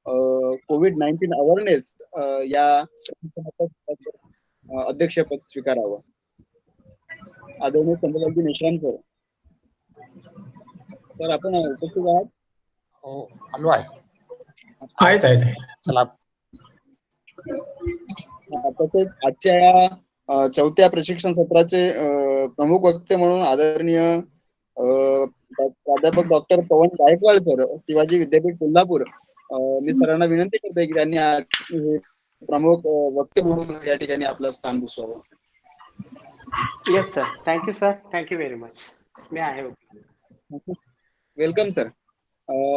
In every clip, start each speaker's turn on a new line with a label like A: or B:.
A: कोविड-19 awareness या अध्यक्षपद स्वीकारावं. आदरणीय चंद्रलालजी मेश्राम सर. तर आपण उपस्थित आहात?
B: हो, आलो आहे.
C: आहेत.
B: चला.
A: तसेच आजच्या चौथ्या प्रशिक्षण सत्राचे प्रमुख वक्ते म्हणून आदरणीय प्राध्यापक डॉक्टर पवन गायकवाड सर, शिवाजी विद्यापीठ कोल्हापूर. मी सरांना विनंती करतोय की त्यांनी हे प्रमुख वक्ते म्हणून या ठिकाणी आपलं स्थान बसवावं.
D: Yes sir, thank you sir, thank you very much. मी आहे.
A: Welcome sir.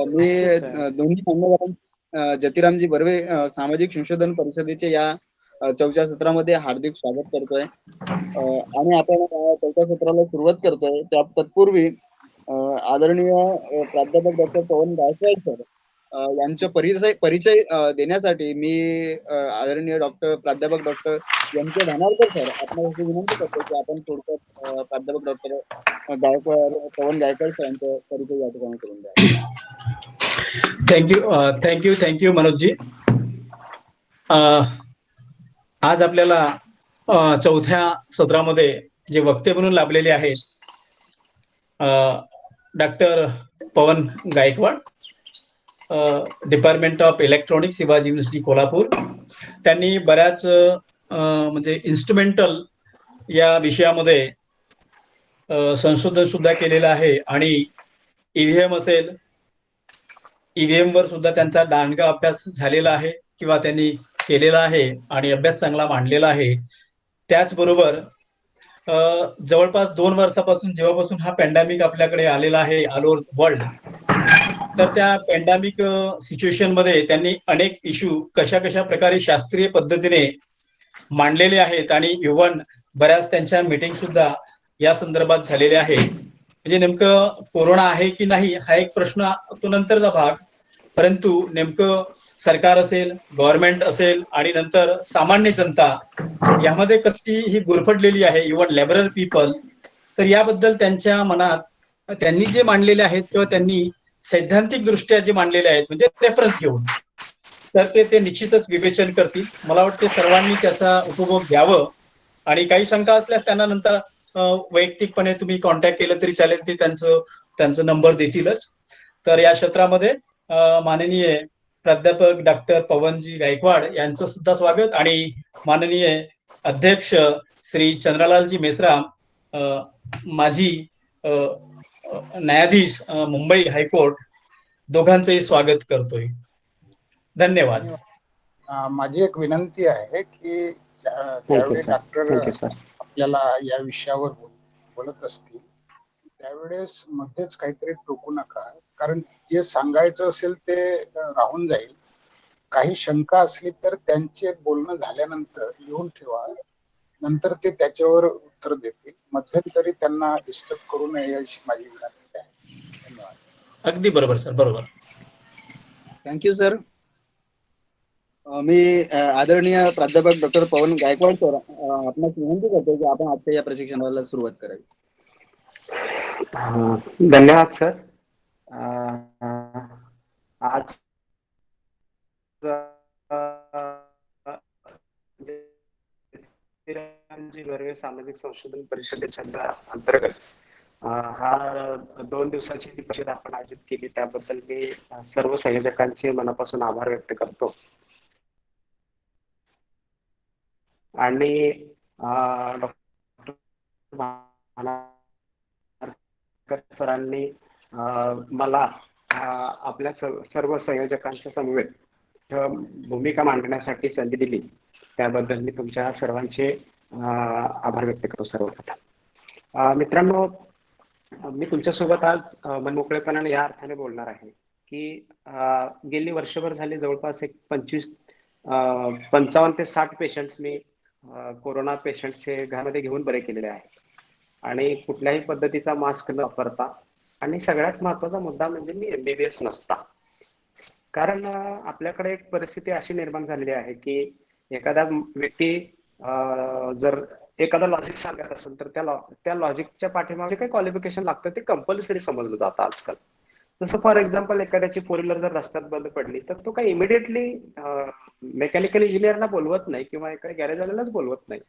A: मी दोन्ही मान्यवरांचे जतिरामजी बर्वे सामाजिक संशोधन परिषदेचे या चौथ्या सत्रामध्ये हार्दिक स्वागत करतोय. आणि आपण चौथ्या सत्राला सुरुवात करतोय. तत्पूर्वी आदरणीय प्राध्यापक डॉक्टर पवन गायकवाड सर यांचा परिचय देण्यासाठी मी आदरणीय प्राध्यापक डॉक्टर एम के धानावकर सर आपल्याला विनंती करतो की आपण थोडक्यात प्राध्यापक डॉक्टर पवन गायकवाड सर यांचा परिचय या ठिकाणी करून द्या.
C: थँक्यू मनोजजी. आज आपल्याला चौथ्या सत्रामध्ये जे वक्ते म्हणून लाभलेले आहेत doctor Pawan Gaikwad, department of electronics, Shivaji university Kolhapur. त्यांनी बऱ्याच म्हणजे इन्स्ट्रुमेंटल या विषयामध्ये संशोधन सुद्धा केलेलं आहे आणि ईव्हीएम असेल, ईव्हीएम वर सुद्धा त्यांचा दांडगा अभ्यास झालेला आहे किंवा त्यांनी केलेला आहे आणि अभ्यास चांगला मांडलेला आहे. त्याचबरोबर जवळपास 2 वर्षापासून जेव्हापासून हा पॅन्डेमिक आपल्याकडे आलेला आहे ऑल ओव्हर वर्ल्ड, तर त्या पॅन्डेमिक सिच्युएशन मध्ये त्यांनी अनेक इश्यू कशा प्रकारे शास्त्रीय पद्धतीने मांडलेले आहेत आणि इव्हन बऱ्याच त्यांच्या मीटिंग सुद्धा या संदर्भात झालेले आहे. म्हणजे नेमकं कोरोना आहे की नाही हा एक प्रश्न तो नंतरचा भाग, परंतु नेमकं सरकार असेल, गव्हर्नमेंट असेल आणि नंतर सामान्य जनता यामध्ये कशी ही गुरफटलेली आहे, इव्हन लेबरर पीपल. तर याबद्दल त्यांच्या मनात त्यांनी जे मांडलेले आहेत किंवा त्यांनी सैद्धांतिक दृष्ट्या जे मांडलेले आहेत म्हणजे रेफरन्स घेऊन, तर ते निश्चितच विवेचन करतील. मला वाटते सर्वांनी त्याचा उपभोग घ्यावं आणि काही शंका असल्यास त्यांना नंतर वैयक्तिकपणे तुम्ही कॉन्टॅक्ट केलं तरी चालेल, ते त्यांचं नंबर देतीलच. तर या क्षेत्रामध्ये माननीय प्राध्यापक डॉक्टर पवनजी गायकवाड यांचं सुद्धा स्वागत आणि माननीय अध्यक्ष श्री चंद्रलालजी मेश्राम, माजी न्यायाधीश मुंबई हायकोर्ट, दोघांचंही स्वागत करतोय. धन्यवाद.
B: माझी एक विनंती आहे की ज्यावेळी डॉक्टर आपल्याला या विषयावर बोलत असतील त्यावेळेस मध्येच काहीतरी टोकू नका, कारण जे सांगायचं असेल ते राहून जाईल. काही शंका असली तर त्यांचे बोलणं झाल्यानंतर लिहून ठेवा, नंतर ते त्याच्यावर उत्तर देतील. मध्यंतरी त्यांना डिस्टर्ब करू नये अशी माझी विनंती आहे. धन्यवाद.
C: अगदी बरोबर सर, बरोबर.
A: Thank you sir. मी आदरणीय प्राध्यापक डॉक्टर पवन गायकवाड सर आपणास विनंती करतो की आपण आजच्या या प्रशिक्षणाला सुरुवात करावी.
D: धन्यवाद सर. आज बर्वे सामाजिक संशोधन परिषदेच्या अंतर्गत हा 2 दिवसाची जी परिषद आपण आयोजित केली त्याबद्दल मी सर्व संयोजकांचे मनापासून आभार व्यक्त करतो. आणि डॉक्टर सरांनी मला आपल्या सर्व संयोजकांच्या समवेत भूमिका मांडण्यासाठी संधी दिली, त्याबद्दल मी तुमच्या सर्वांचे आभार व्यक्त करतो. सर्वप्रथम मित्रांनो, मी तुमच्यासोबत आज मनमोकळेपणाने या अर्थाने बोलणार आहे की गेली वर्षभर झाली जवळपास एक 55 ते 60 पेशंट्स मी कोरोना पेशंट्सचे घरामध्ये घेऊन बरे केलेले आहेत आणि कुठल्याही पद्धतीचा मास्क न वापरता, आणि सगळ्यात महत्त्वाचा मुद्दा म्हणजे मी MBBS नसता. कारण आपल्याकडे एक परिस्थिती अशी निर्माण झालेली आहे की एखादा व्यक्ती जर एखादा लॉजिक सांगत असेल तर त्या लॉजिकच्या पाठीमागे काही क्वालिफिकेशन लागतं ते कंपल्सरी समजलं जातं आजकाल. जसं फॉर एक्झाम्पल एखाद्याची फोर व्हीलर जर रस्त्यात बंद पडली तर तो काही इमिडिएटली मेकॅनिकल इंजिनियरला बोलवत नाही किंवा एखाद्या गॅरेजवाल्यालाच बोलवत नाही.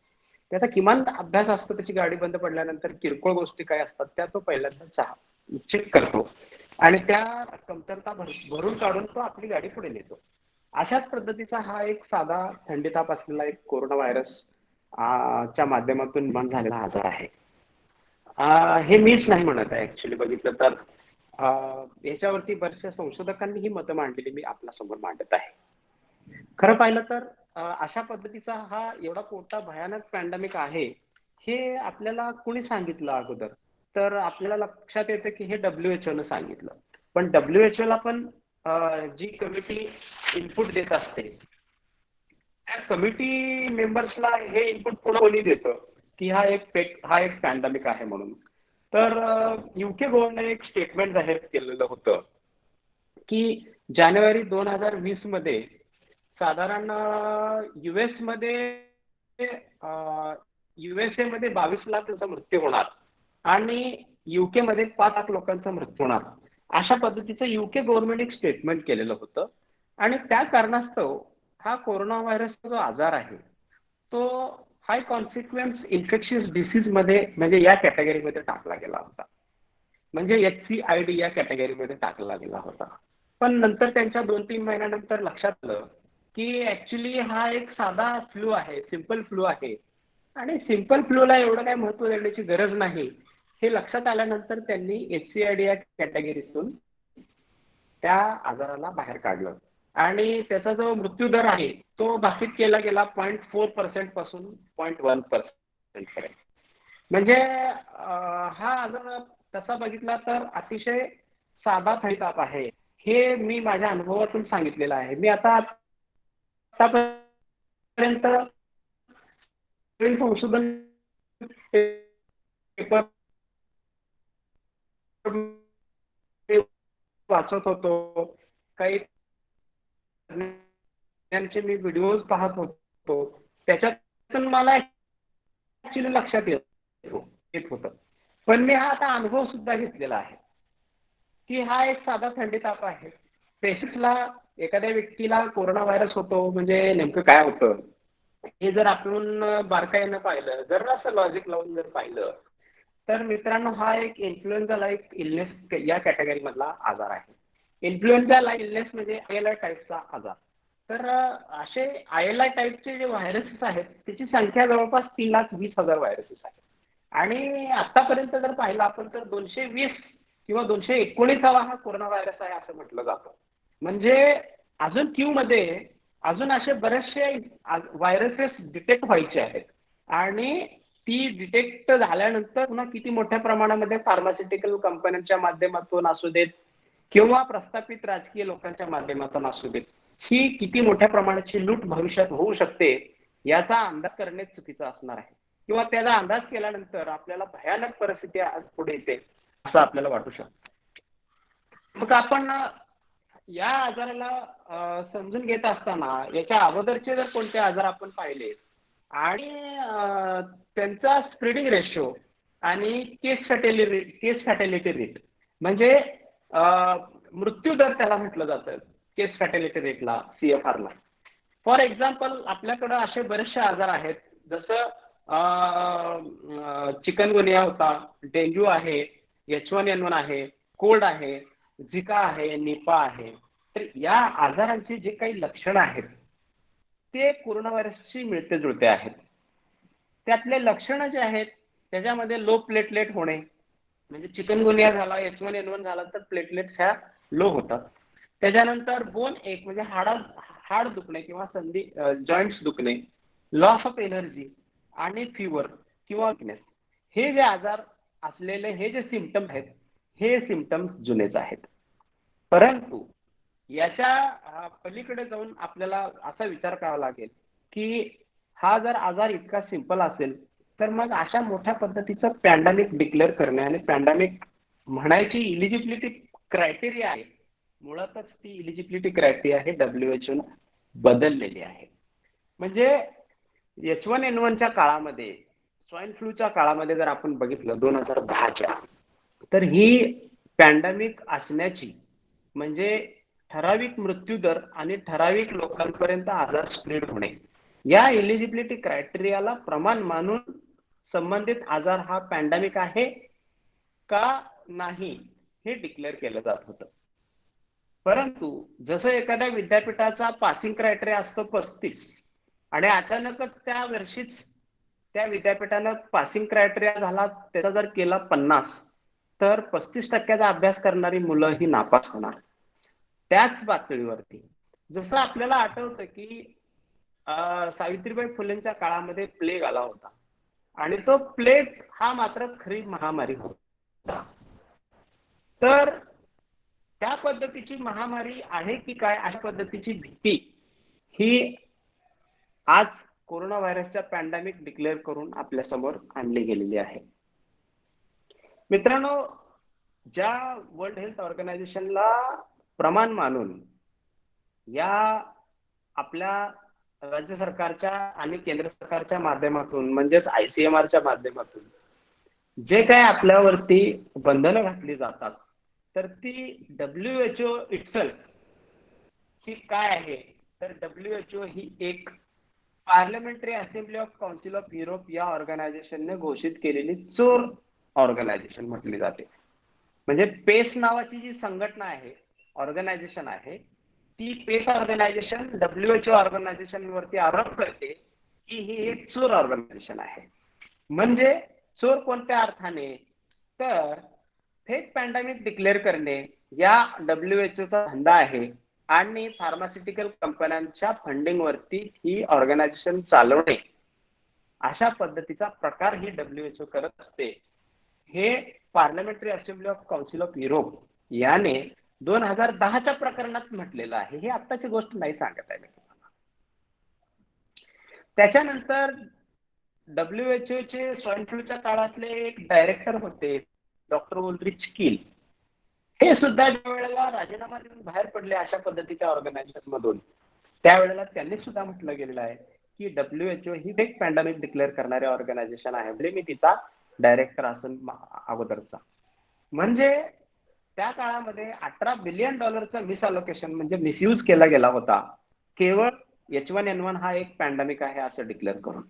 D: त्याचा किमान अभ्यास असतो, त्याची गाडी बंद पडल्यानंतर किरकोळ गोष्टी काय असतात त्या तो पहिल्यांदा चेक करतो आणि त्या कमतरता भरून काढून तो आपली गाडी पुढे नेतो. अशाच पद्धतीचा हा एक साधा थंडीताप असलेला एक कोरोना व्हायरस च्या माध्यमातून निर्माण झालेला आजार आहे. हे मीच नाही म्हणत आहे, ऍक्च्युली बघितलं तर याच्यावरती बऱ्याचशा संशोधकांनी ही मतं मांडलेली मी आपल्या समोर मांडत आहे. खरं पाहिलं तर अशा पद्धतीचा हा एवढा मोठा भयानक पॅन्डेमिक आहे हे आपल्याला कुणी सांगितलं अगोदर, तर आपल्याला लक्षात येतं की हे WHO न सांगितलं. पण WHO ला पण जी कमिटी इनपुट देत असते त्या कमिटी मेंबर्सला हे इनपुट कोणी देतं की हा एक पॅन्डेमिक आहे म्हणून. तर UK बोर्डने एक स्टेटमेंट जाहीर केलेलं होतं की जानेवारी 2020 मध्ये साधारण USA मध्ये 22 लाखांचा मृत्यू होणार आणि UK मध्ये 5 लाख लोकांचा मृत्यू होणार, अशा पद्धतीचं UK गव्हर्नमेंट एक स्टेटमेंट केलेलं होतं. आणि त्या कारणास्तव हा कोरोना व्हायरसचा जो आजार आहे तो हाय कॉन्सिक्वेन्स इन्फेक्शियस डिसीज मध्ये म्हणजे या कॅटेगरीमध्ये टाकला गेला होता, म्हणजे HCID या कॅटेगरीमध्ये टाकला गेला होता. पण नंतर त्यांच्या 2-3 महिन्यानंतर लक्षात आलं की ऍक्च्युली हा एक साधा फ्लू आहे, सिंपल फ्लू आहे आणि सिंपल फ्लूला एवढं काही महत्व देण्याची गरज नाही हे लक्षात आल्यानंतर त्यांनी HCID या कॅटेगरीतून त्या आजाराला बाहेर काढलं आणि त्याचा जो मृत्यू दर आहे तो भाकीत केला गेला 0.4% पासून 0.1% पर्यंत. म्हणजे हा आजार तसा बघितला तर अतिशय साधा थंडीताप आहे हे मी माझ्या अनुभवातून सांगितलेलं आहे. मी आतापर्यंत संशोधन पेपर वाचत होतो, काही त्यांचे मी व्हिडिओज पाहत होतो, त्याच्यातून मला ऍक्च्युली लक्षात येत होतं. पण मी हा आता अनुभव सुद्धा घेतलेला आहे की हा एक साधा थंडीताप आहे. पेशंटला एखाद्या व्यक्तीला कोरोना व्हायरस होतो म्हणजे नेमकं काय होतं हे जर आपण बारकाईनं पाहिलं, जर असं लॉजिक लावून जर पाहिलं तर मित्रांनो हा एक इन्फ्लुएन्झा लाईक इलनेस या कॅटेगरी मधला आजार आहे. इन्फ्लुएन्झा लाईक इलनेस म्हणजे ILI टाईपचा आजार. तर असे ILI टाईपचे जे व्हायरसेस आहेत त्याची संख्या जवळपास 3,20,000 व्हायरसेस आहेत आणि आतापर्यंत जर पाहिलं आपण तर 220 किंवा 219 हा कोरोना व्हायरस आहे असं म्हटलं जातं. म्हणजे अजून क्यू मध्ये अजून असे बरेचसे व्हायरसेस डिटेक्ट व्हायचे आहेत आणि ती डिटेक्ट झाल्यानंतर पुन्हा किती मोठ्या प्रमाणामध्ये फार्मास्युटिकल कंपन्यांच्या माध्यमातून असू देत किंवा प्रस्थापित राजकीय लोकांच्या माध्यमातून असू देत, ही किती मोठ्या प्रमाणाची लूट भविष्यात होऊ शकते याचा अंदाज करणे चुकीचं असणार आहे किंवा त्याचा अंदाज केल्यानंतर आपल्याला भयानक परिस्थिती आज पुढे येते असं आपल्याला वाटू शकतं. मग आपण या आजाराला समजून घेत असताना याच्या अगोदरचे जर कोणते आजार आपण पाहिले आणि त्यांचा स्प्रेडिंग रेशो आणि केस फॅटॅलिटी रेट म्हणजे मृत्यू दर त्याला म्हटलं जातं केस फॅटॅलिटी रेटला, CFR ला. फॉर एक्झाम्पल आपल्याकडं असे बरेचसे आजार आहेत जसं चिकनगुनिया होता, डेंग्यू आहे, H1N1 आहे, कोल्ड आहे, झिका आहे, निपा आहे. तर या आजारांची जे काही लक्षणं आहेत ते कोरोना व्हायरसशी मिळते जुळते आहेत. त्यातले लक्षणं जे आहेत त्याच्यामध्ये लो प्लेटलेट होणे, म्हणजे चिकनगुनिया झाला, H1N1 झाला तर प्लेटलेट्स ह्या लो होतात. त्याच्यानंतर बोन एक म्हणजे हाड दुखणे किंवा संधी जॉईंट्स दुखणे, लॉस ऑफ एनर्जी आणि फिवर किंवा विकनेस, हे जे आजार असलेले हे जे सिम्पटम्स आहेत हे सिम्पटम्स जुनेच आहेत. परंतु याच्या पलीकडे जाऊन आपल्याला असा विचार करावा लागेल की हा जर आजार इतका सिंपल असेल तर मग अशा मोठ्या पद्धतीचं पॅन्डेमिक डिक्लेअर करणे आणि पॅन्डेमिक म्हणायची इलिजिबिलिटी क्रायटेरिया आहे, मुळातच ती इलिजिबिलिटी क्रायटेरिया आहे WHO बदललेली आहे. म्हणजे H1N1च्या काळामध्ये, स्वाईन फ्लूच्या काळामध्ये जर आपण बघितलं 2010च्या, तर ही पॅन्डेमिक असण्याची म्हणजे ठराविक मृत्यू दर आणि ठराविक लोकांपर्यंत आजार स्प्रेड होणे, या एलिजिबिलिटी क्रायटेरियाला प्रमाण मानून संबंधित आजार हा पॅन्डेमिक आहे का नाही हे डिक्लेअर केलं जात होतं. परंतु जसं एखाद्या विद्यापीठाचा पासिंग क्रायटेरिया असतो 35 आणि अचानकच त्या वर्षीच त्या विद्यापीठानं पासिंग क्रायटेरिया झाला त्याचा जर केला 50, तर 35% अभ्यास करणारी मुलं ही नापास होणार. त्याच पातळीवरती जसं आपल्याला आठवतं की सावित्रीबाई फुलेंच्या काळामध्ये प्लेग आला होता आणि तो प्लेग हा मात्र खरी महामारी होता. तर त्या पद्धतीची महामारी आहे की काय अशा पद्धतीची भीती ही आज कोरोना व्हायरसच्या पॅन्डेमिक डिक्लेअर करून आपल्या समोर आणली गेलेली आहे. मित्रांनो, ज्या वर्ल्ड हेल्थ ऑर्गनायझेशनला प्रमाण मानून या आपल्या राज्य सरकारच्या आणि केंद्र सरकारच्या माध्यमातून म्हणजेच ICMR माध्यमातून जे काय आपल्यावरती बंधनं घातली जातात, तर ती WHO इटसेल्फ ही काय आहे, तर WHO ही एक parliamentary assembly of council of Europe या ऑर्गनायझेशनने घोषित केलेली चोर ऑर्गनायझेशन म्हटली जाते. म्हणजे पेस नावाची जी संघटना आहे, ऑर्गनायझेशन आहे, ती पेस ऑर्गनायझेशन WHO ऑर्गनायझेशन वरती आरोप करते की ही एक चोर ऑर्गनायझेशन आहे. म्हणजे चोर कोणत्या अर्थाने, तर फेक पॅन्डेमिक डिक्लेअर करणे या WHO धंदा आहे आणि फार्मास्युटिकल कंपन्यांच्या फंडिंग वरती ही ऑर्गनायझेशन चालवणे अशा पद्धतीचा प्रकार ही WHO करत असते. हे parliamentary assembly of council of Europe याने 2010च्या प्रकरणात म्हटलेलं आहे. ही आत्ताची गोष्ट नाही सांगत आहे मी तुम्हाला. त्याच्यानंतर WHO चे स्वाईन फ्लूच्या काळातले एक डायरेक्टर होते डॉक्टर उल्ड्रिच किल. हे सुद्धा ज्या वेळेला राजीनामा देऊन बाहेर पडले अशा पद्धतीच्या ऑर्गनायझेशन मधून, त्यावेळेला त्यांनी सुद्धा म्हटलं गेलेलं आहे की WHO he fake pandemic declare करणारी ऑर्गनायझेशन आहे. म्हणजे मी तिचा डायरेक्टर असून अगोदरचा. म्हणजे त्या काळामध्ये $18 बिलियन मिसअलोकेशन म्हणजे मिसयूज केला गेला होता केवळ H1N1 हा एक पॅन्डेमिक आहे असं डिक्लेअर करून.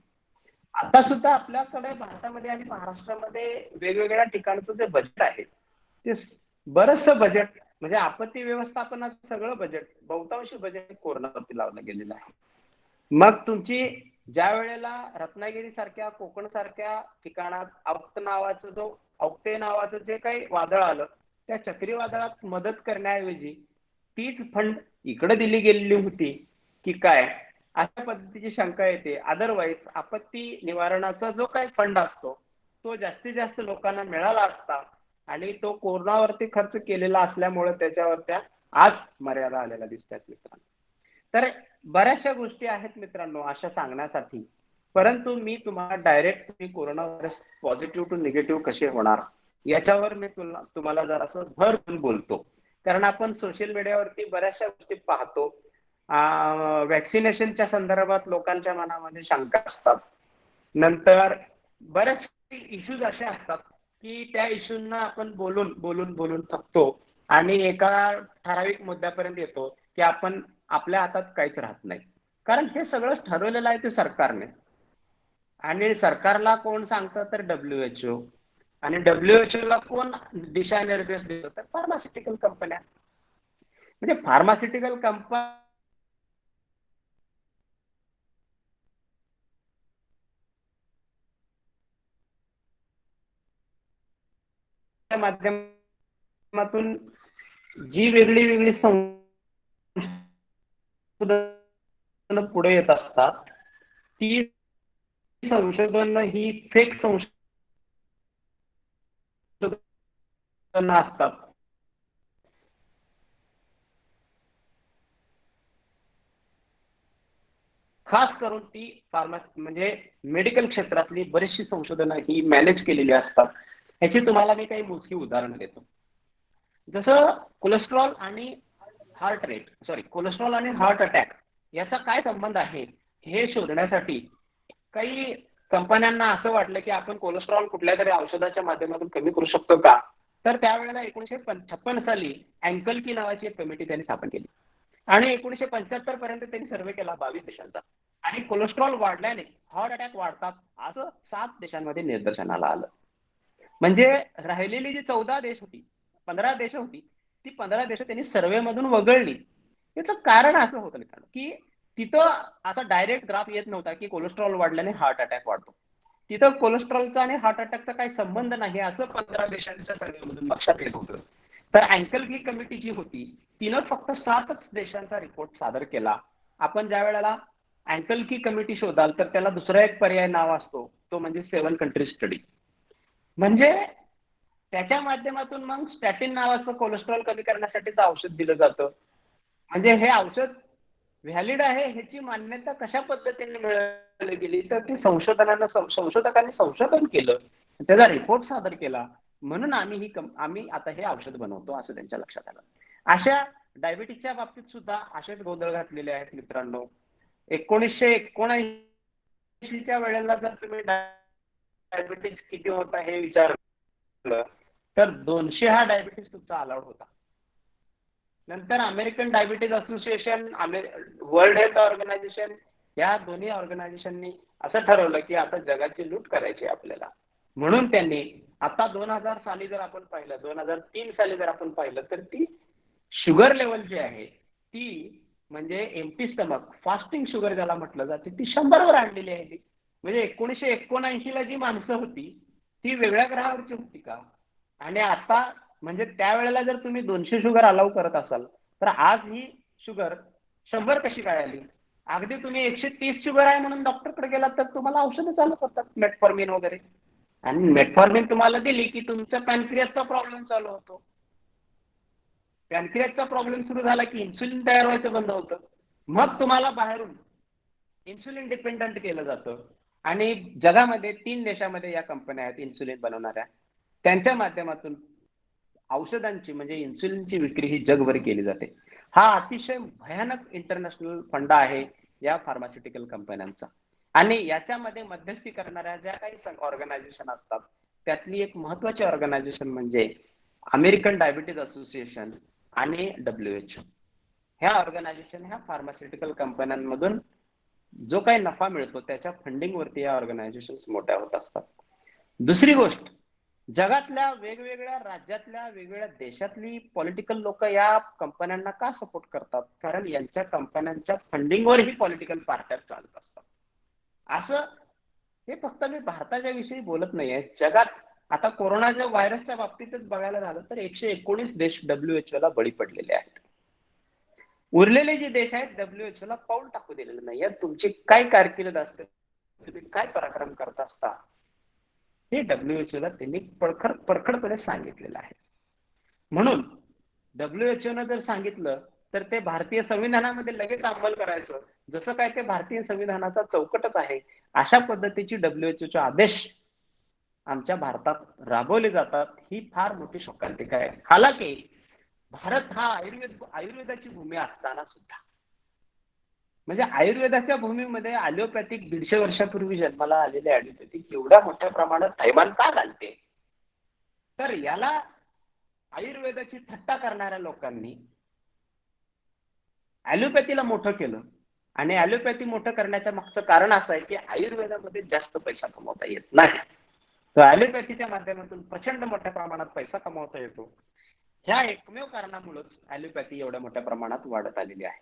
D: आता सुद्धा आपल्याकडे भारतामध्ये आणि महाराष्ट्रामध्ये वेगवेगळ्या ठिकाणचं जे बजेट आहे ते बरंचसं बजेट म्हणजे आपत्ती व्यवस्थापनाचं सगळं बजेट, बहुतांशी बजेट कोरोनावरती लावलं गेलेलं आहे. मग तुमची ज्या वेळेला रत्नागिरी सारख्या, कोकण सारख्या ठिकाणात औक्ते नावाचं जे काही वादळ आलं, त्या चक्रीवादळात मदत करण्याऐवजी तीच फंड इकडे दिली गेलेली होती की काय अशा पद्धतीची शंका येते. अदरवाईज आपत्ती निवारणाचा जो काही फंड असतो तो जास्तीत जास्त लोकांना मिळाला असता आणि तो कोरोनावरती खर्च केलेला असल्यामुळे त्याच्यावर आज मर्यादा आलेल्या दिसतात मित्रांनो. तर बऱ्याचशा गोष्टी आहेत मित्रांनो अशा सांगण्यासाठी, परंतु मी तुम्हाला direct corona virus positive to negative कसे होणार याच्यावर मी तुम्हाला जरासं भर देऊन बोलतो. कारण आपण सोशल मीडियावरती बऱ्याचशा गोष्टी पाहतो. वॅक्सिनेशनच्या संदर्भात लोकांच्या मनामध्ये शंका असतात. नंतर बरेचसे इश्यूज असे असतात की त्या इश्यूंना आपण बोलून बोलून बोलून थकतो आणि एका ठराविक मुद्द्यापर्यंत येतो की आपण आपल्या हातात काहीच राहत नाही. कारण हे सगळं ठरवलेलं आहे ते सरकारने, आणि सरकारला कोण सांगतं तर WHO, आणि WHO ला कोण दिशानिर्देश देतो तर फार्मास्युटिकल कंपन्या. म्हणजे फार्मास्युटिकल कंपन्या माध्यमातून जी वेगळी वेगळी संशोधन पुढे येत असतात ती संशोधन ही फेक संशोधन असतात. खास करून ती म्हणजे मेडिकल क्षेत्रातली बरीचशी संशोधनं ही मॅनेज केलेली असतात. ह्याची तुम्हाला मी काही मोजकी उदाहरणं देतो. जसं कोलेस्ट्रॉल आणि कोलेस्ट्रॉल आणि हार्ट अटॅक याचा काय संबंध आहे हे शोधण्यासाठी काही कंपन्यांना असं वाटलं की आपण कोलेस्ट्रॉल कुठल्या तरी औषधाच्या माध्यमातून कमी करू शकतो का, तर त्यावेळेला 1956 साली अँकल की नावाची एक कमिटी त्यांनी स्थापन केली आणि 1975 पर्यंत त्यांनी सर्व्हे केला 22 देशांचा आणि कोलेस्ट्रॉल वाढल्याने हार्ट अटॅक वाढतात असं 7 देशांमध्ये निदर्शनाला आलं. म्हणजे राहिलेली जी 14 देश होती, 15 देश होती, ती 15 देश त्यांनी सर्व्हे मधून वगळली. याचं कारण असं होतं मित्रांनो की तिथं असा डायरेक्ट ग्राफ येत नव्हता की कोलेस्ट्रॉल वाढल्याने हार्ट अटॅक वाढतो. तिथं कोलेस्ट्रॉलचा आणि हार्ट अटॅकचा काही संबंध नाही असं 15 देशांच्या सर्व्हेमधून लक्षात येत होतं. तर अँकल की कमिटी जी होती तिनं फक्त 7च देशांचा रिपोर्ट सादर केला. आपण ज्या वेळेला अँकल की कमिटी शोधाल तर त्याला दुसरा एक पर्याय नाव असतो, तो म्हणजे 7 कंट्री स्टडी. म्हणजे त्याच्या माध्यमातून मग स्टॅटिन नावाचं कोलेस्ट्रॉल कमी करण्यासाठीचं औषध दिलं जातं. म्हणजे हे औषध व्हॅलिड आहे ह्याची मान्यता कशा पद्धतीने मिळवली गेली तर ती संशोधकांनी संशोधन केलं, त्याचा रिपोर्ट सादर केला, म्हणून आम्ही आता हे औषध बनवतो असं त्यांच्या लक्षात आलं. अशा डायबिटीसच्या बाबतीत सुद्धा असेच गोंधळ घातलेले आहेत मित्रांनो. 1979च्या वेळेला जर तुम्ही डायबिटीस किती होता हे विचारलं तर 200 हा डायबिटीस तुमचा अलाउड होता. नंतर American diabetes association, world health organisation या दोन्ही ऑर्गनायझेशननी असं ठरवलं की आता जगाची लूट करायची आपल्याला, म्हणून त्यांनी आता 2000 साली जर आपण पाहिलं, 2003 साली जर आपण पाहिलं तर ती शुगर लेवल जी आहे ती म्हणजे एम्प्टी स्टमक फास्टिंग शुगर ज्याला म्हटलं जाते ती 100 वर आणलेली आहे. म्हणजे 1979 ला जी माणसं होती ती वेगळ्या ग्रहावरची होती का? आणि आता म्हणजे त्यावेळेला जर तुम्ही 200 शुगर अलाउ करत असाल तर आज ही शुगर 100 कशी काय आली? अगदी तुम्ही 130 शुगर आहे म्हणून डॉक्टरकडे गेलात तर तुम्हाला औषधं चालू करतात, मेटफॉर्मिन वगैरे, आणि मेटफॉर्मिन तुम्हाला दिली की तुमचा पॅनक्रियासचा प्रॉब्लेम चालू होतो. पॅनक्रियासचा प्रॉब्लेम सुरू झाला की इन्सुलिन तयार व्हायचं बंद होतं, मग तुम्हाला बाहेरून इन्सुलिन डिपेंडंट केलं जातं. आणि जगामध्ये 3 देशामध्ये या कंपन्या आहेत इन्सुलिन बनवणाऱ्या, त्यांच्या माध्यमातून औषधांची म्हणजे इन्सुलिनची विक्री ही जगभर केली जाते. हा अतिशय भयानक इंटरनॅशनल फंडा आहे या फार्मास्युटिकल कंपन्यांचा. आणि याच्यामध्ये मध्यस्थी करणाऱ्या ज्या काही ऑर्गनायझेशन असतात त्यातली एक महत्वाची ऑर्गनायझेशन म्हणजे अमेरिकन डायबिटीज असोसिएशन आणि WHO. ह्या ऑर्गनायझेशन ह्या फार्मास्युटिकल कंपन्यांमधून जो काही नफा मिळतो त्याच्या फंडिंग वरती या ऑर्गनायझेशन्स मोठ्या होत असतात. दुसरी गोष्ट, जगातल्या वेगवेगळ्या राज्यातल्या वेगवेगळ्या देशातली पॉलिटिकल लोक या कंपन्यांना का सपोर्ट करतात? कारण यांच्या कंपन्यांच्या फंडिंगवर ही पॉलिटिकल पार्ट्या चालत असतात. असं हे फक्त मी भारताच्या विषयी बोलत नाहीये, जगात आता कोरोनाच्या व्हायरसच्या बाबतीतच बघायला झालं तर 119 देश WHO ला बळी पडलेले आहेत. उरलेले जे देश आहेत WHO ला पाऊल टाकू दिलेलं नाही. तुमची काय कारकीर्द असते, तुम्ही काय पराक्रम करत असता हे WHO ला त्यांनी परखडपणे सांगितलेलं आहे. म्हणून WHO न जर सांगितलं तर ते भारतीय संविधानामध्ये लगेच अंमल करायचं, जसं काय ते भारतीय संविधानाचा चौकटच आहे अशा पद्धतीची WHO चे आदेश आमच्या भारतात राबवले जातात. ही फार मोठी शोकांतिका आहे. हालाकी भारत हा आयुर्वेदाची भूमी असताना सुद्धा, म्हणजे आयुर्वेदाच्या भूमीमध्ये ॲलोपॅथिक 150 वर्षापूर्वी जन्माला आलेले ॲलोपॅथिक एवढ्या मोठ्या प्रमाणात थैमान का घालते? तर याला आयुर्वेदाची थट्टा करणाऱ्या लोकांनी ॲलोपॅथीला मोठं केलं आणि ॲलोपॅथी मोठं करण्याच्या मागचं कारण असं आहे की आयुर्वेदामध्ये जास्त पैसा कमवता येत नाही, तर ॲलोपॅथीच्या माध्यमातून प्रचंड मोठ्या प्रमाणात पैसा कमवता येतो. ह्या एकमेव कारणामुळेच ॲलोपॅथी एवढ्या मोठ्या प्रमाणात वाढत आलेली आहे.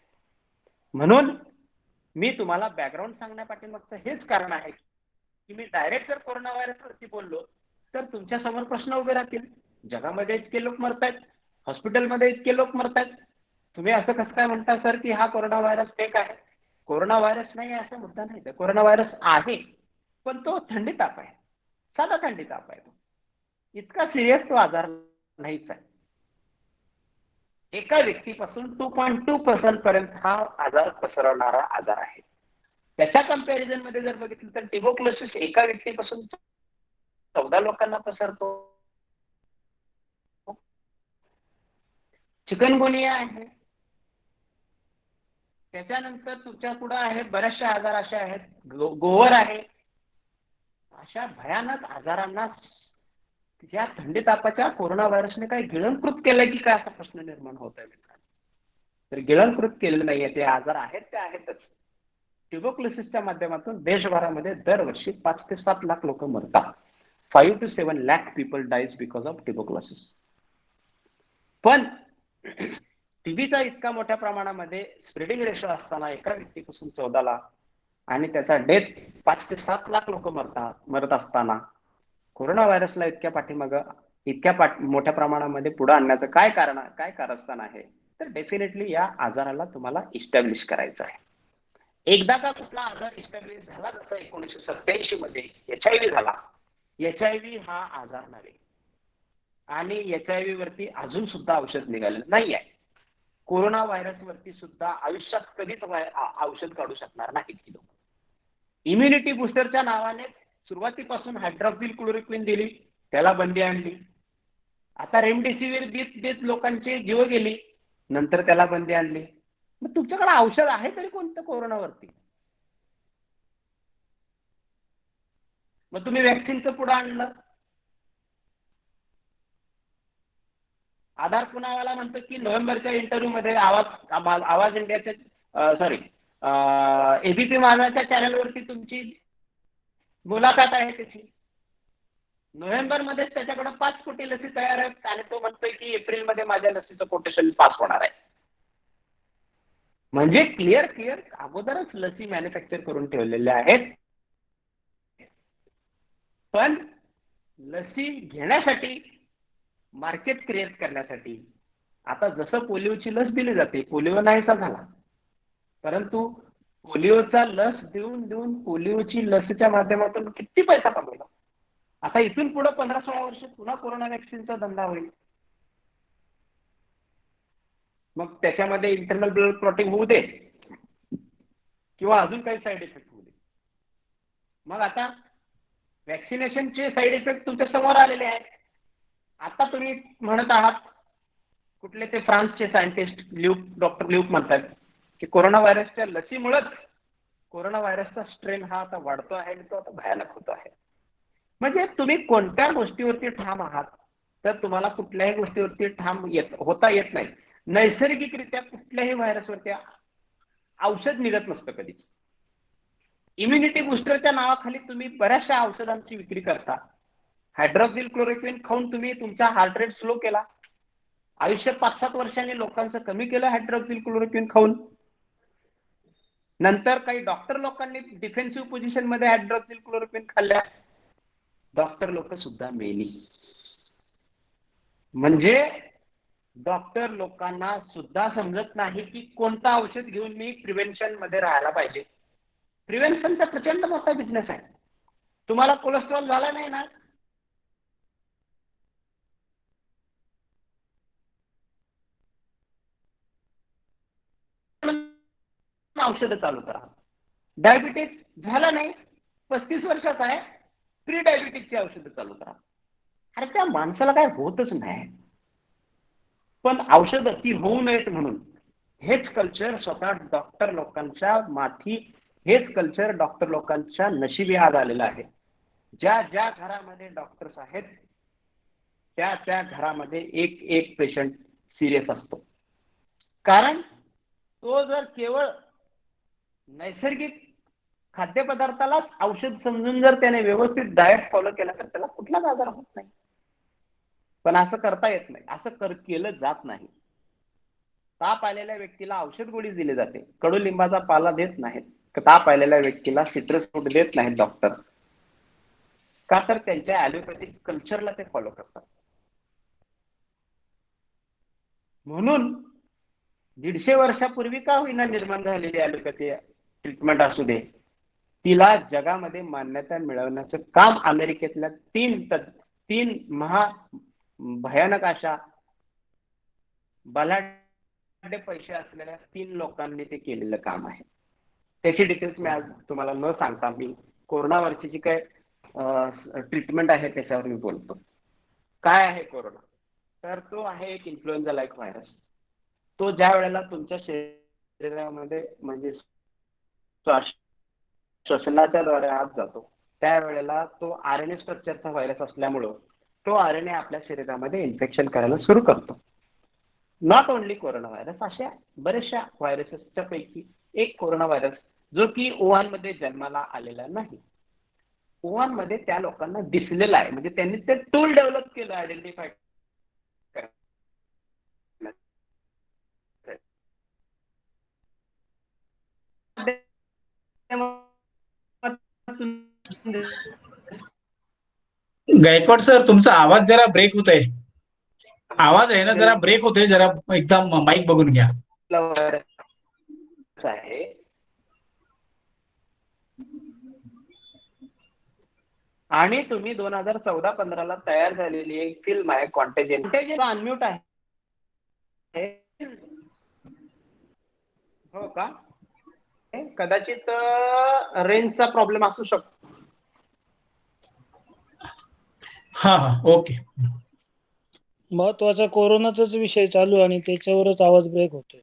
D: म्हणून मी तुम्हाला बॅकग्राऊंड सांगण्यापाठीमागचं हेच कारण आहे की मी डायरेक्ट जर कोरोना व्हायरसवरती बोललो तर तुमच्या समोर प्रश्न उभे राहतील. जगामध्ये इतके लोक मरतायत, हॉस्पिटलमध्ये इतके लोक मरतायत, तुम्ही असं कसं काय म्हणता सर की हा कोरोना व्हायरस फेक आहे? कोरोना व्हायरस नाही आहे असा मुद्दा नाही, तर कोरोना व्हायरस आहे, पण तो थंडी ताप आहे, साधा थंडी ताप आहे, तो इतका सिरियस तो आजार नाहीच आहे. एका व्यक्तीपासून 2.2% पर्यंत हा आजार पसरवणारा आजार आहे. त्याच्या कंपॅरिझन मध्ये जर बघितलं तर ट्युबरक्युलोसिस एका व्यक्तीपासून 14 लोकांना पसरतो. चिकनगुनिया आहे, त्याच्यानंतर तुमच्या पुढे आहे बऱ्याचशा आजार असे आहेत, गोवर आहे. अशा भयानक आजारांना या थंडी तापाच्या कोरोना व्हायरसने काही गिळंकृत केलंय की काय असा प्रश्न निर्माण होत आहे मित्रांनो. तर गिळंकृत केलेलं नाहीये, ते आजार आहेत ते आहेतच. ट्युबरक्युलोसिसच्या माध्यमातून देशभरामध्ये दरवर्षी 5 ते 7 लाख लोक मरतात. 5 to 7 lakh people dies because of tuberculosis. पण टीबीचा इतका मोठ्या प्रमाणामध्ये स्प्रेडिंग रेशो असताना एका व्यक्तीपासून 14 लाख आणि त्याचा डेथ 5 ते 7 लाख लोक मरत असताना कोरोना व्हायरसला इतक्या मोठ्या प्रमाणामध्ये पुढे आणण्याचं काय कारस्थान आहे, तर डेफिनेटली या आजाराला तुम्हाला इस्टॅब्लिश करायचं आहे. एकदा का कुठला आजार इस्टॅब्लिश झाला, जसं 1987 मध्ये HIV झाला. HIV हा आजार नव्हे आणि HIV वरती अजून सुद्धा औषध निघालेलं नाही आहे. कोरोना व्हायरस वरती सुद्धा आयुष्यात कधीच औषध काढू शकणार नाहीत की लोक. इम्युनिटी बुस्टरच्या नावाने सुरुवातीपासून हायड्रॉक्सिक्लोरोक्विन दिली, त्याला बंदी आणली. आता रेमडेसिवीर देत लोकांची जीव गेली, नंतर त्याला बंदी आणली. मग तुमच्याकडे औषध आहे तरी कोणतं कोरोनावरती? मग तुम्ही वॅक्सिनचं पुढे आणलं. आधार पुनावाला म्हणतो की नोव्हेंबरच्या इंटरव्ह्यू मध्ये आवाज इंडियाच्या एबीपी माझाच्या चॅनलवरती तुमची मुलाखत आहे त्याची. नोव्हेंबर मध्ये त्याच्याकडे 5 कोटी लसी तयार आहेत आणि तो म्हणतोय की एप्रिल मध्ये माझ्या लसीचं कोटेशन पास होणार आहे. म्हणजे क्लिअर अगोदरच लसी मॅन्युफॅक्चर करून ठेवलेल्या आहेत. पण लसी घेण्यासाठी, मार्केट क्रिएट करण्यासाठी आता जसं पोलिओची लस दिली जाते, पोलिओ नाहीसा झाला, परंतु पोलिओचा लस देऊन पोलिओची लसच्या माध्यमातून किती पैसा कमवला. आता इथून पुढे 15-16 वर्ष पुन्हा कोरोना वॅक्सिनचा धंदा होईल. मग त्याच्यामध्ये इंटरनल ब्लड क्लॉटिंग होऊ दे किंवा अजून काही साईड इफेक्ट होऊ दे. मग आता वॅक्सिनेशनचे साईड इफेक्ट तुमच्या समोर आलेले आहेत. आता तुम्ही म्हणत आहात, कुठले ते फ्रान्सचे सायंटिस्ट डॉक्टर ल्यूक म्हणतात की कोरोना व्हायरसच्या लसीमुळेच कोरोना व्हायरसचा स्ट्रेन हा आता वाढतो आहे आणि तो आता भयानक होतो आहे. म्हणजे तुम्ही कोणत्या गोष्टीवरती ठाम आहात, तर तुम्हाला कुठल्याही गोष्टीवरती ठाम होता येत नाही. नैसर्गिकरित्या कुठल्याही व्हायरसवरती औषध निघत नसतं कधीच. इम्युनिटी बुस्टरच्या नावाखाली तुम्ही बऱ्याचशा औषधांची विक्री करता. हायड्रॉक्सिक्लोरोक्विन खाऊन तुम्ही तुमचा हार्ट रेट स्लो केला. आयुष्य 5-7 वर्षांनी लोकांचं कमी केलं हायड्रॉक्सिक्लोरोक्विन खाऊन. नंतर काही डॉक्टर लोकांनी डिफेन्सिव्ह पोझिशन मध्ये हायड्रॉक्सिक्लोरोक्विन खाल्ल्या, डॉक्टर लोक सुद्धा मेली. म्हणजे डॉक्टर लोकांना सुद्धा समजत नाही की कोणतं औषध घेऊन मी प्रिव्हेन्शन मध्ये राहायला पाहिजे. प्रिव्हेन्शनचा प्रचंड मोठा बिझनेस आहे. तुम्हाला कोलेस्ट्रॉल झाला नाही ना, औषधं चालू करा. डायबिटीज झाला नाही, 35 वर्षाचा आहे, प्री डायबिटीजची औषधं चालू करा. अरे त्या माणसाला काय होतच नाही, पण औषधं ती होऊ नयेत म्हणून हेच कल्चर स्वतः डॉक्टर लोकांच्या माथी, हेच कल्चर डॉक्टर लोकांच्या नशिबी आज आलेलं आहे. ज्या ज्या घरामध्ये डॉक्टर्स आहेत त्या त्या घरामध्ये एक पेशंट सिरियस असतो. कारण तो जर केवळ नैसर्गिक खाद्यपदार्थालाच औषध समजून जर त्याने व्यवस्थित डाएट फॉलो केला तर त्याला कुठलाच आजार होत नाही. पण असं करता येत नाही, असं केलं जात नाही. ताप आलेल्या व्यक्तीला औषध गोळी दिली जाते, कडुलिंबाचा पाला देत नाहीत. ताप आलेल्या व्यक्तीला सिट्रस फ्रूट देत नाहीत डॉक्टर. का तर त्यांच्या ॲलोपॅथिक कल्चरला ते फॉलो करतात. म्हणून 150 वर्षापूर्वी का होईना निर्माण झालेली ॲलोपॅथी ट्रीटमेंट असू दे, तिला जगामध्ये मान्यता मिळवण्याचं काम अमेरिकेतल्या 3 भयानक अशा बलाढ्य पैसे असलेल्या 3 लोकांनी ते केलेलं काम आहे. त्याची डिटेल्स मी आज तुम्हाला न सांगता मी कोरोनावरची जी काय ट्रीटमेंट आहे त्याच्यावर मी बोलतो. काय आहे कोरोना? तर तो आहे एक इन्फ्लुएन्झा लाईक व्हायरस. तो ज्या वेळेला तुमच्या शरीरामध्ये म्हणजे श्वसनाच्या द्वारे आत जातो त्यावेळेला तो RNA स्ट्रक्चरचा व्हायरस असल्यामुळं तो RNA आपल्या शरीरामध्ये इन्फेक्शन करायला सुरू करतो. नॉट ओनली कोरोना व्हायरस, अशा बऱ्याचशा व्हायरसेसच्या पैकी एक कोरोना व्हायरस, जो की वुहान मध्ये जन्माला आलेला नाही. वुहान मध्ये त्या लोकांना दिसलेला आहे, म्हणजे त्यांनी ते टूल डेव्हलप केलं आयडेंटिफाय
C: गायकवाड सर, तुमचा आवाज जरा ब्रेक होत आहे. आवाज आहे ना जरा ब्रेक होतोय, जरा एकदम माईक बघून घ्या.
D: आहे. आणि तुम्ही 2014-15 ला तयार झालेली एक फिल्म आहे कॉन्टेजियन. अनम्यूट आहे हो का? कदाचित रेंजचा प्रॉब्लेम असू शकतो.
C: हा हा, ओके.
E: महत्वाचा कोरोनाचाच विषय चालू आणि त्याच्यावरच आवाज ब्रेक होतोय.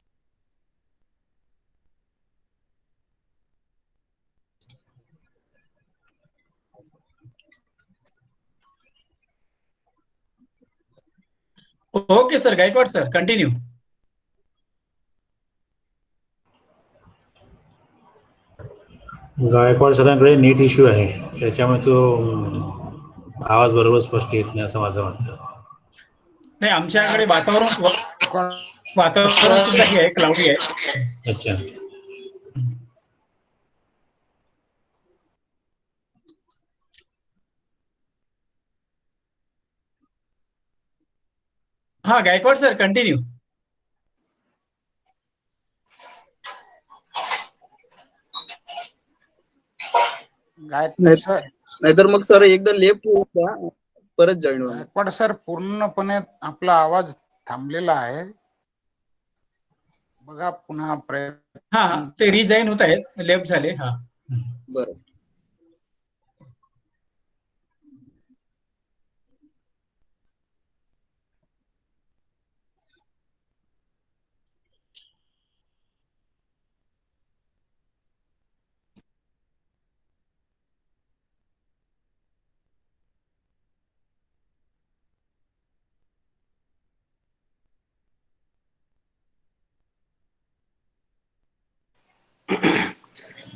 C: Okay sir, Gaikwad sir, continue.
F: Gaikwad सरांकडे नेट इश्यू आहे, त्याच्यामुळे तो आवाज बरोबर स्पष्ट येत नाही असं माझं वाटतं.
C: नाही, आमच्याकडे वातावरण सुद्धा हे आहे, क्लाउडी आहे.
F: अच्छा.
C: हा गायकवाड सर, कंटिन्यू.
A: नाहीतर मग सर एकदा लेफ्ट द्या, परत जॉईन व्हा.
B: गायकवाड सर, पूर्णपणे आपला आवाज थांबलेला आहे. बघा पुन्हा प्रयत्न.
C: हा, ते रिजाईन होत आहेत, लेफ्ट झाले. हा
A: बरं.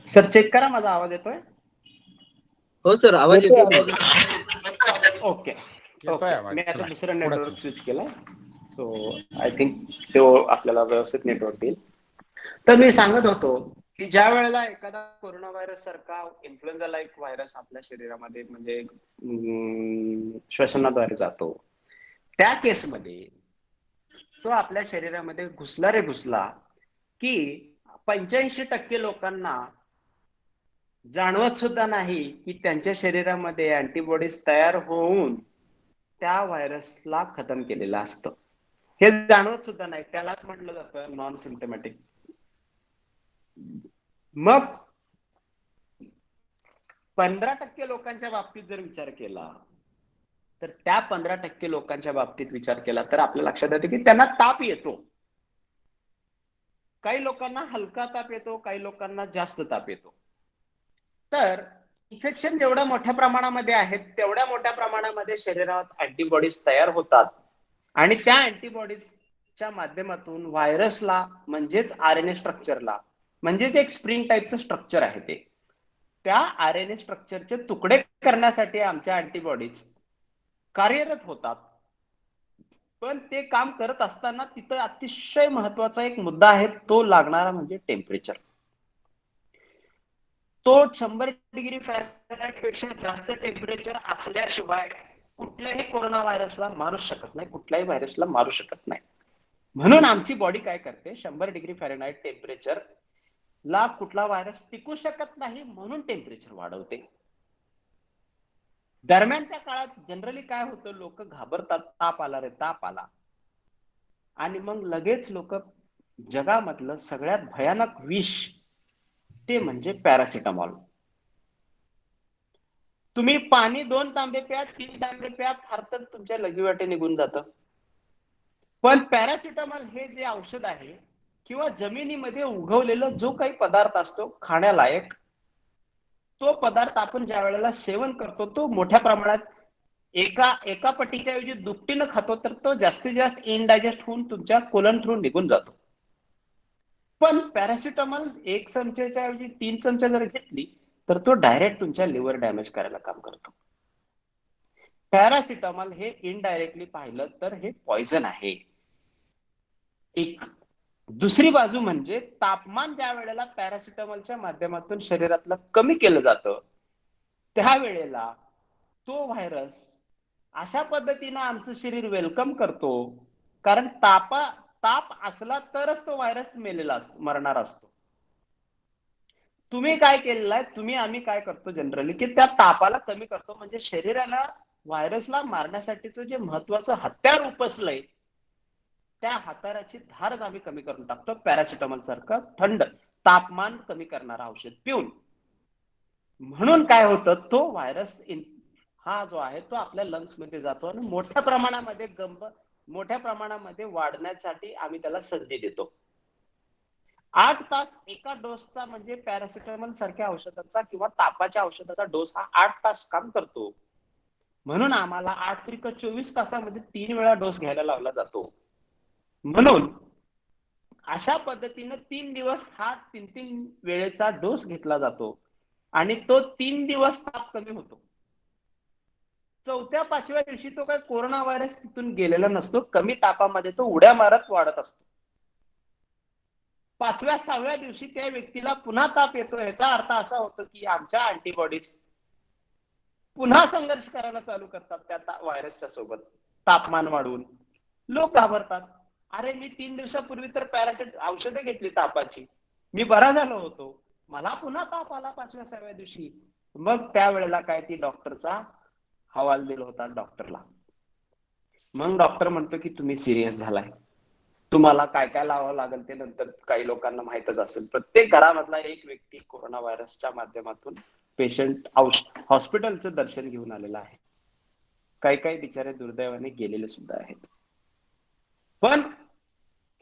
D: सर चेक करा, माझा आवाज येतोय?
A: हो सर, आवाज येतोय.
D: ओके ओके, मी आता दुसरं नेटवर्क स्विच केलं, सो आय थिंक तो आपल्याला व्यवस्थित नेटवर्क येईल. तर मी सांगत होतो की ज्या वेळेला एखादा कोरोना व्हायरस सारखा इन्फ्लुएन्झा लाईक व्हायरस आपल्या शरीरामध्ये म्हणजे श्वसनाद्वारे जातो, त्या केसमध्ये तो आपल्या शरीरामध्ये घुसला रे घुसला की 85% लोकांना जाणवत सुद्धा नाही की त्यांच्या शरीरामध्ये अँटीबॉडीज तयार होऊन त्या व्हायरसला खतम केलेलं असतं. हे जाणवत सुद्धा नाही, त्यालाच म्हटलं जातं नॉन सिम्पटमॅटिक. मग 15% लोकांच्या बाबतीत जर विचार केला, तर त्या 15% लोकांच्या बाबतीत विचार केला तर आपल्या लक्षात येतं की त्यांना ताप येतो. काही लोकांना हलका ताप येतो, काही लोकांना जास्त ताप येतो. तर इन्फेक्शन जेवढ्या मोठ्या प्रमाणामध्ये आहेत, तेवढ्या मोठ्या प्रमाणामध्ये शरीरात अँटीबॉडीज तयार होतात आणि त्या अँटीबॉडीजच्या माध्यमातून व्हायरसला म्हणजेच RNA स्ट्रक्चरला, म्हणजेच एक स्प्रिंग टाईपचं स्ट्रक्चर आहे ते, त्या RNA स्ट्रक्चरचे तुकडे करण्यासाठी आमच्या अँटीबॉडीज कार्यरत होतात. पण ते काम करत असताना तिथं अतिशय महत्वाचा एक मुद्दा आहे, तो लागणारा म्हणजे टेम्परेचर. तो 100 डिग्री फॅरेनहाइट पेक्षा जास्त टेम्परेचर असल्याशिवाय कुठल्याही कोरोना व्हायरसला मारू शकत नाही, कुठल्याही व्हायरसला मारू शकत नाही. म्हणून आमची बॉडी काय करते, 100 डिग्री फॅरेनहाइट टेम्परेचर ला कुठला व्हायरस टिकू शकत नाही म्हणून टेम्परेचर वाढवते. दरम्यानच्या काळात जनरली काय होतं, लोक घाबरतात, ताप आला रे ताप आला, आणि मग लगेच लोक जगामधलं सगळ्यात भयानक विष ते म्हणजे पॅरासिटामॉल. तुम्ही पाणी 2 तांबे प्या, 3 तांबे प्या, फार तर तुमच्या लगीवाटे निघून जातं. पण पॅरासिटामॉल हे जे औषध आहे किंवा जमिनीमध्ये उगवलेला जो काही पदार्थ असतो खाण्यालायक, तो पदार्थ आपण ज्या वेळेला सेवन करतो तो मोठ्या प्रमाणात एका पट्टीच्या ऐवजी दुपटीनं खातो तर तो जास्तीत जास्त इनडायजेस्ट होऊन तुमच्या कोलन थ्रू निघून जातो. पण पॅरासिटामॉल 1 चमच्याच्या ऐवजी 3 चमचे जर घेतली तर तो डायरेक्ट तुमच्या लिव्हर डॅमेज करायला काम करतो. पॅरासिटामॉल हे इनडायरेक्टली पाहिलं तर हे पॉइझन आहे. एक दुसरी बाजू म्हणजे तापमान ज्या वेळेला पॅरासिटामॉलच्या माध्यमातून शरीरातलं कमी केलं जातं त्यावेळेला तो व्हायरस अशा पद्धतीनं आमचं शरीर वेलकम करतो, कारण ताप असला तरच तो व्हायरस मेलेला असतो, मरणार असतो. तुम्ही काय केलेलं आहे, आम्ही काय करतो जनरली की त्या तापाला कमी करतो, म्हणजे शरीराला व्हायरसला मारण्यासाठीचं जे महत्वाचं हत्यार उपसलंय त्या हत्याराची धारच आम्ही कमी करून टाकतो पॅरासिटामॉल सारखं थंड तापमान कमी करणारं औषध पिऊन. म्हणून काय होतं, तो व्हायरस हा जो आहे तो आपल्या लंग्स मध्ये जातो आणि मोठ्या प्रमाणामध्ये वाढण्यासाठी आम्ही त्याला संधी देतो. 8 तास एका डोसचा म्हणजे पॅरासिटामॉल सारख्या औषधाचा किंवा तापाच्या औषधाचा डोस हा 8 तास काम करतो. म्हणून आम्हाला 8 त्रिक 24 तासामध्ये 3 वेळा डोस घ्यायला लावला जातो. म्हणून अशा पद्धतीने 3 दिवस हा 3 वेळेचा डोस घेतला जातो आणि तो 3 दिवस ताप कमी होतो. 4थ्या-5व्या दिवशी तो काय कोरोना व्हायरस तिथून गेलेला नसतो, कमी तापामध्ये तो उड्या मारत वाढत असतो. 5व्या-6व्या दिवशी त्या व्यक्तीला पुन्हा ताप येतो. याचा अर्थ असा होतो की आमच्या अँटीबॉडीज पुन्हा संघर्ष करायला चालू करतात त्या व्हायरसच्या सोबत. तापमान वाढवून लोक घाबरतात. अरे मी 3 दिवसापूर्वी तर पॅरासिट औषधं घेतली तापाची, मी बरा झालो होतो, मला पुन्हा ताप आला 5व्या-6व्या दिवशी. मग त्यावेळेला काय ती डॉक्टरचा हवाल दिला होता डॉक्टरला. मग डॉक्टर म्हणतो की तुम्ही सिरियस झालाय, तुम्हाला काय काय लावावं लागेल ते नंतर काही लोकांना माहितच असेल. प्रत्येक घरामधला एक व्यक्ती कोरोना व्हायरसच्या माध्यमातून पेशंट हॉस्पिटलचं दर्शन घेऊन आलेला आहे. काही बिचारे दुर्दैवाने गेलेले सुद्धा आहेत. पण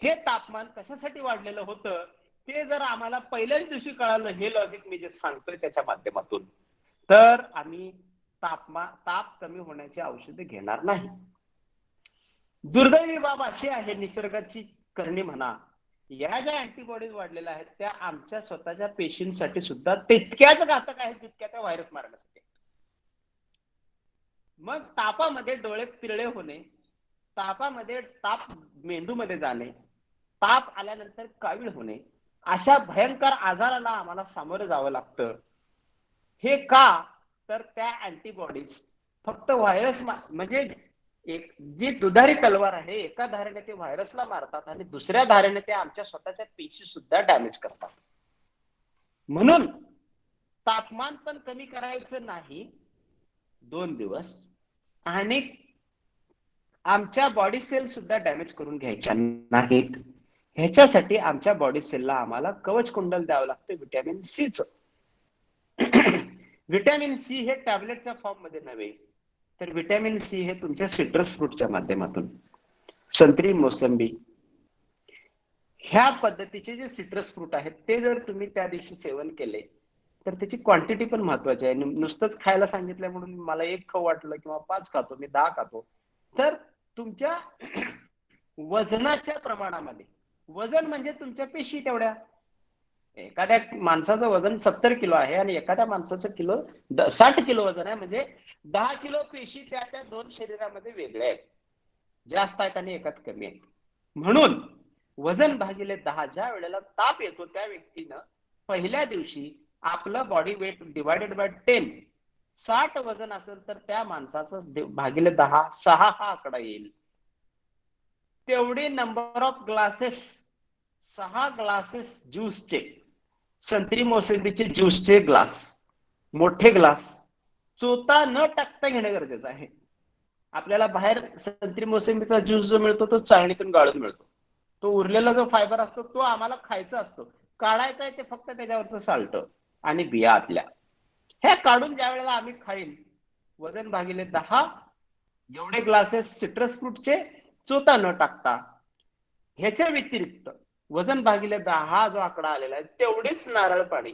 D: हे तापमान कशासाठी वाढलेलं होतं ते जर आम्हाला पहिल्याच दिवशी कळालं, हे लॉजिक मी जे सांगतोय त्याच्या माध्यमातून, तर आम्ही ताप कमी होण्याची औषधे घेणार नाही. दुर्दैवी बाब अशी आहे, निसर्गाची करणी म्हणा, या ज्या अँटीबॉडीज वाढलेल्या आहेत त्या आमच्या स्वतःच्या पेशींसाठी सुद्धा तितक्याच घातक आहेत जितक्या त्या व्हायरस मारण्यासाठी. मग तापामध्ये डोळे पिरळे होणे, तापामध्ये ताप मेंदूमध्ये जाणे, ताप आल्यानंतर कावीळ होणे, अशा भयंकर आजाराला आम्हाला सामोरं जावं लागतं. हे का, तर त्या अँटीबॉडीज फक्त व्हायरस म्हणजे एक जी दुधारी तलवार आहे, एका धारेने ते व्हायरसला मारतात आणि दुसऱ्या धारेने ते आमच्या स्वतःच्या पेशी सुद्धा डॅमेज करतात. म्हणून तापमान पण कमी करायचं नाही 2 दिवस, आणि आमच्या बॉडी सेल सुद्धा डॅमेज करून घ्यायच्या नाहीत. ह्याच्यासाठी आमच्या बॉडी सेलला आम्हाला कवच कुंडल द्यावं लागतं व्हिटॅमिन सीचं. व्हिटॅमिन सी हे टॅबलेटच्या फॉर्म मध्ये नव्हे, तर व्हिटॅमिन सी हे तुमच्या सिट्रस फ्रूटच्या माध्यमातून, संत्री, मोसंबी ह्या पद्धतीचे जे सिट्रस फ्रूट आहेत ते जर तुम्ही त्या दिवशी सेवन केले तर त्याची क्वांटिटी पण महत्वाची आहे. नुसतंच खायला सांगितलं म्हणून मला 1 खाऊ वाटलं किंवा 5 खातो, मी 10 खातो, तर तुमच्या वजनाच्या प्रमाणामध्ये, वजन म्हणजे तुमच्या पेशी तेवढ्या, एखाद्या माणसाचं वजन 70 किलो आहे आणि एखाद्या माणसाचं 60 किलो वजन आहे, म्हणजे 10 किलो पेशी त्या 2 शरीरामध्ये वेगळ्या आहेत, जास्त आहेत आणि एकात कमी आहेत. म्हणून वजन भागिले 10, ज्या वेळेला ताप येतो त्या व्यक्तीनं पहिल्या दिवशी आपलं बॉडी वेट डिवायडेड बाय 10, 60 वजन असेल तर त्या माणसाचं भागिले 10, 6 हा आकडा येईल. तेवढे नंबर ऑफ ग्लासेस, 6 ग्लासेस ज्यूसचे, संत्री मोसंबीचे ज्यूसचे ग्लास, मोठे ग्लास चोथा न टाकता घेणं गरजेचं आहे. आपल्याला बाहेर संत्री मोसंबीचा ज्यूस जो मिळतो तो चाळणीतून गाळून मिळतो, तो उरलेला जो फायबर असतो तो आम्हाला खायचा असतो, काढायचा आहे ते फक्त त्याच्यावरचं साल्ट आणि बिया आतल्या, हे काढून ज्या वेळेला आम्ही खाईल, वजन भागिले 10 एवढे ग्लासेस सिट्रस फ्रूटचे चोथा न टाकता, ह्याच्या व्यतिरिक्त वजन भागिले 10 हा जो आकडा आलेला आहे तेवढेच नारळ पाणी.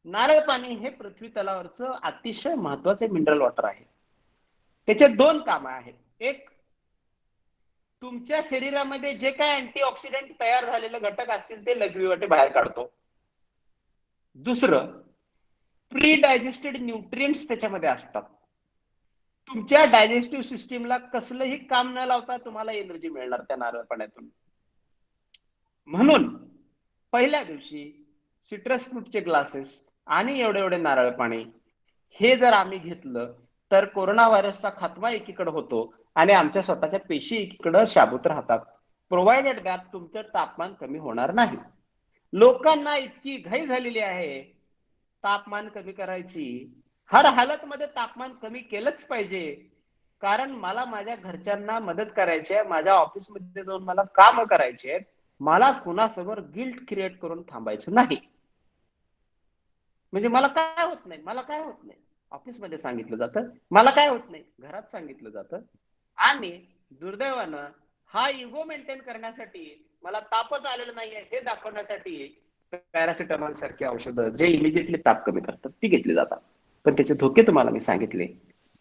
D: नारळ पाणी हे पृथ्वी तलावरचं अतिशय महत्वाचे मिनरल वॉटर आहे. त्याचे दोन कामं आहेत. एक, तुमच्या शरीरामध्ये जे काय अँटीऑक्सिडंट तयार झालेले घटक असतील ते लघवीवाटे बाहेर काढतो. दुसरं, प्री डायजेस्टेड न्यूट्रिएंट्स त्याच्यामध्ये असतात. तुमच्या डायजेस्टिव्ह सिस्टीमला कसलंही काम न लावता तुम्हाला एनर्जी मिळणार त्या नारळ पाण्यातून. म्हणून पहिल्या दिवशी सिट्रस फ्रूटचे ग्लासेस आणि एवढे एवढे नारळ पाणी हे जर आम्ही घेतलं तर कोरोना व्हायरसचा खात्मा एकीकडे होतो आणि आमच्या स्वतःच्या पेशी एकीकडे शाबूत राहतात. प्रोव्हाइडेड दॅट तुमचं तापमान कमी होणार नाही. लोकांना इतकी घाई झालेली आहे तापमान कमी करायची, हर हालत मध्ये तापमान कमी केलंच पाहिजे, कारण मला माझ्या घरच्यांना मदत करायची आहे, माझ्या ऑफिसमध्ये जाऊन मला काम करायचे आहेत, मला कुणासमोर गिल्ट क्रिएट करून थांबायचं नाही. म्हणजे मला काय होत नाही, मला काय होत नाही ऑफिसमध्ये सांगितलं जातं, मला काय होत नाही घरात सांगितलं जातं. आणि दुर्दैवानं हा इगो मेंटेन करण्यासाठी, मला तापच आलेला नाहीये हे दाखवण्यासाठी पॅरासिटामॉल सारखी औषधं जे इमिजिएटली ताप कमी करतात ती घेतली जातात. पण त्याचे धोके तुम्हाला मी सांगितले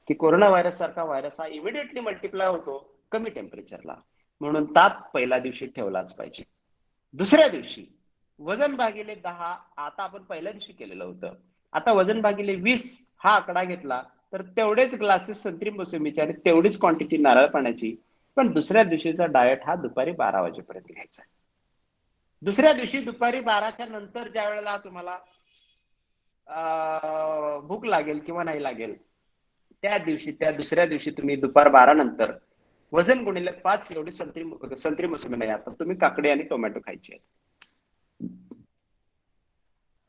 D: की कोरोना व्हायरस सारखा व्हायरस हा इमिडिएटली मल्टिप्लाय होतो कमी टेम्परेचरला, म्हणून ताप पहिल्या दिवशी ठेवलाच पाहिजे. दुसऱ्या दिवशी वजन भागिले 10, आता आपण पहिल्या दिवशी केलेलं होतं, आता वजन भागिले 20 हा आकडा घेतला तर तेवढेच ग्लासेस संत्री मोसंबीचे आणि तेवढीच क्वांटिटी नारळ पाण्याची. पण दुसऱ्या दिवशीचा डाएट हा दुपारी 12 वाजेपर्यंत घ्यायचा. दुसऱ्या दिवशी दुपारी 12च्या नंतर ज्या वेळेला तुम्हाला भूक लागेल किंवा नाही लागेल त्या दिवशी, त्या दुसऱ्या दिवशी तुम्ही दुपार 12 नंतर वजन गुणिले 5 एवढी संत्री मोसंबी नाही, आता तुम्ही काकडी आणि टोमॅटो खायचे आहेत.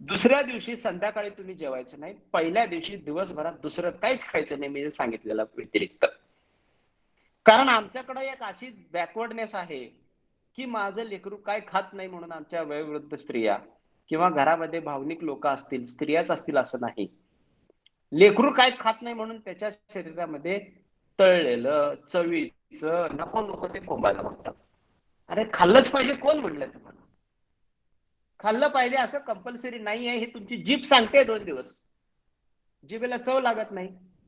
D: दुसऱ्या दिवशी संध्याकाळी तुम्ही जेवायचं नाही, पहिल्या दिवशी दिवसभरात दुसरं काहीच खायचं नाही मी सांगितलेलं व्यतिरिक्त. कारण आमच्याकडे एक अशी बॅकवर्डनेस आहे की माझं लेकरू काय खात नाही म्हणून आमच्या वयोवृद्ध स्त्रिया किंवा घरामध्ये भावनिक लोक असतील, स्त्रियाच असतील असं नाही, लेकरू काय खात नाही म्हणून त्याच्या शरीरामध्ये तळलेलं चवीचं नको नको ते कोंबायला बघतात. अरे खाल्लंच पाहिजे कोण म्हणलं तुम्हाला? खाल्लं पाहिजे असं कंपल्सरी नाही आहे, हे तुमची जीभ सांगते 2 दिवस. जिभेला चव लागत नाही,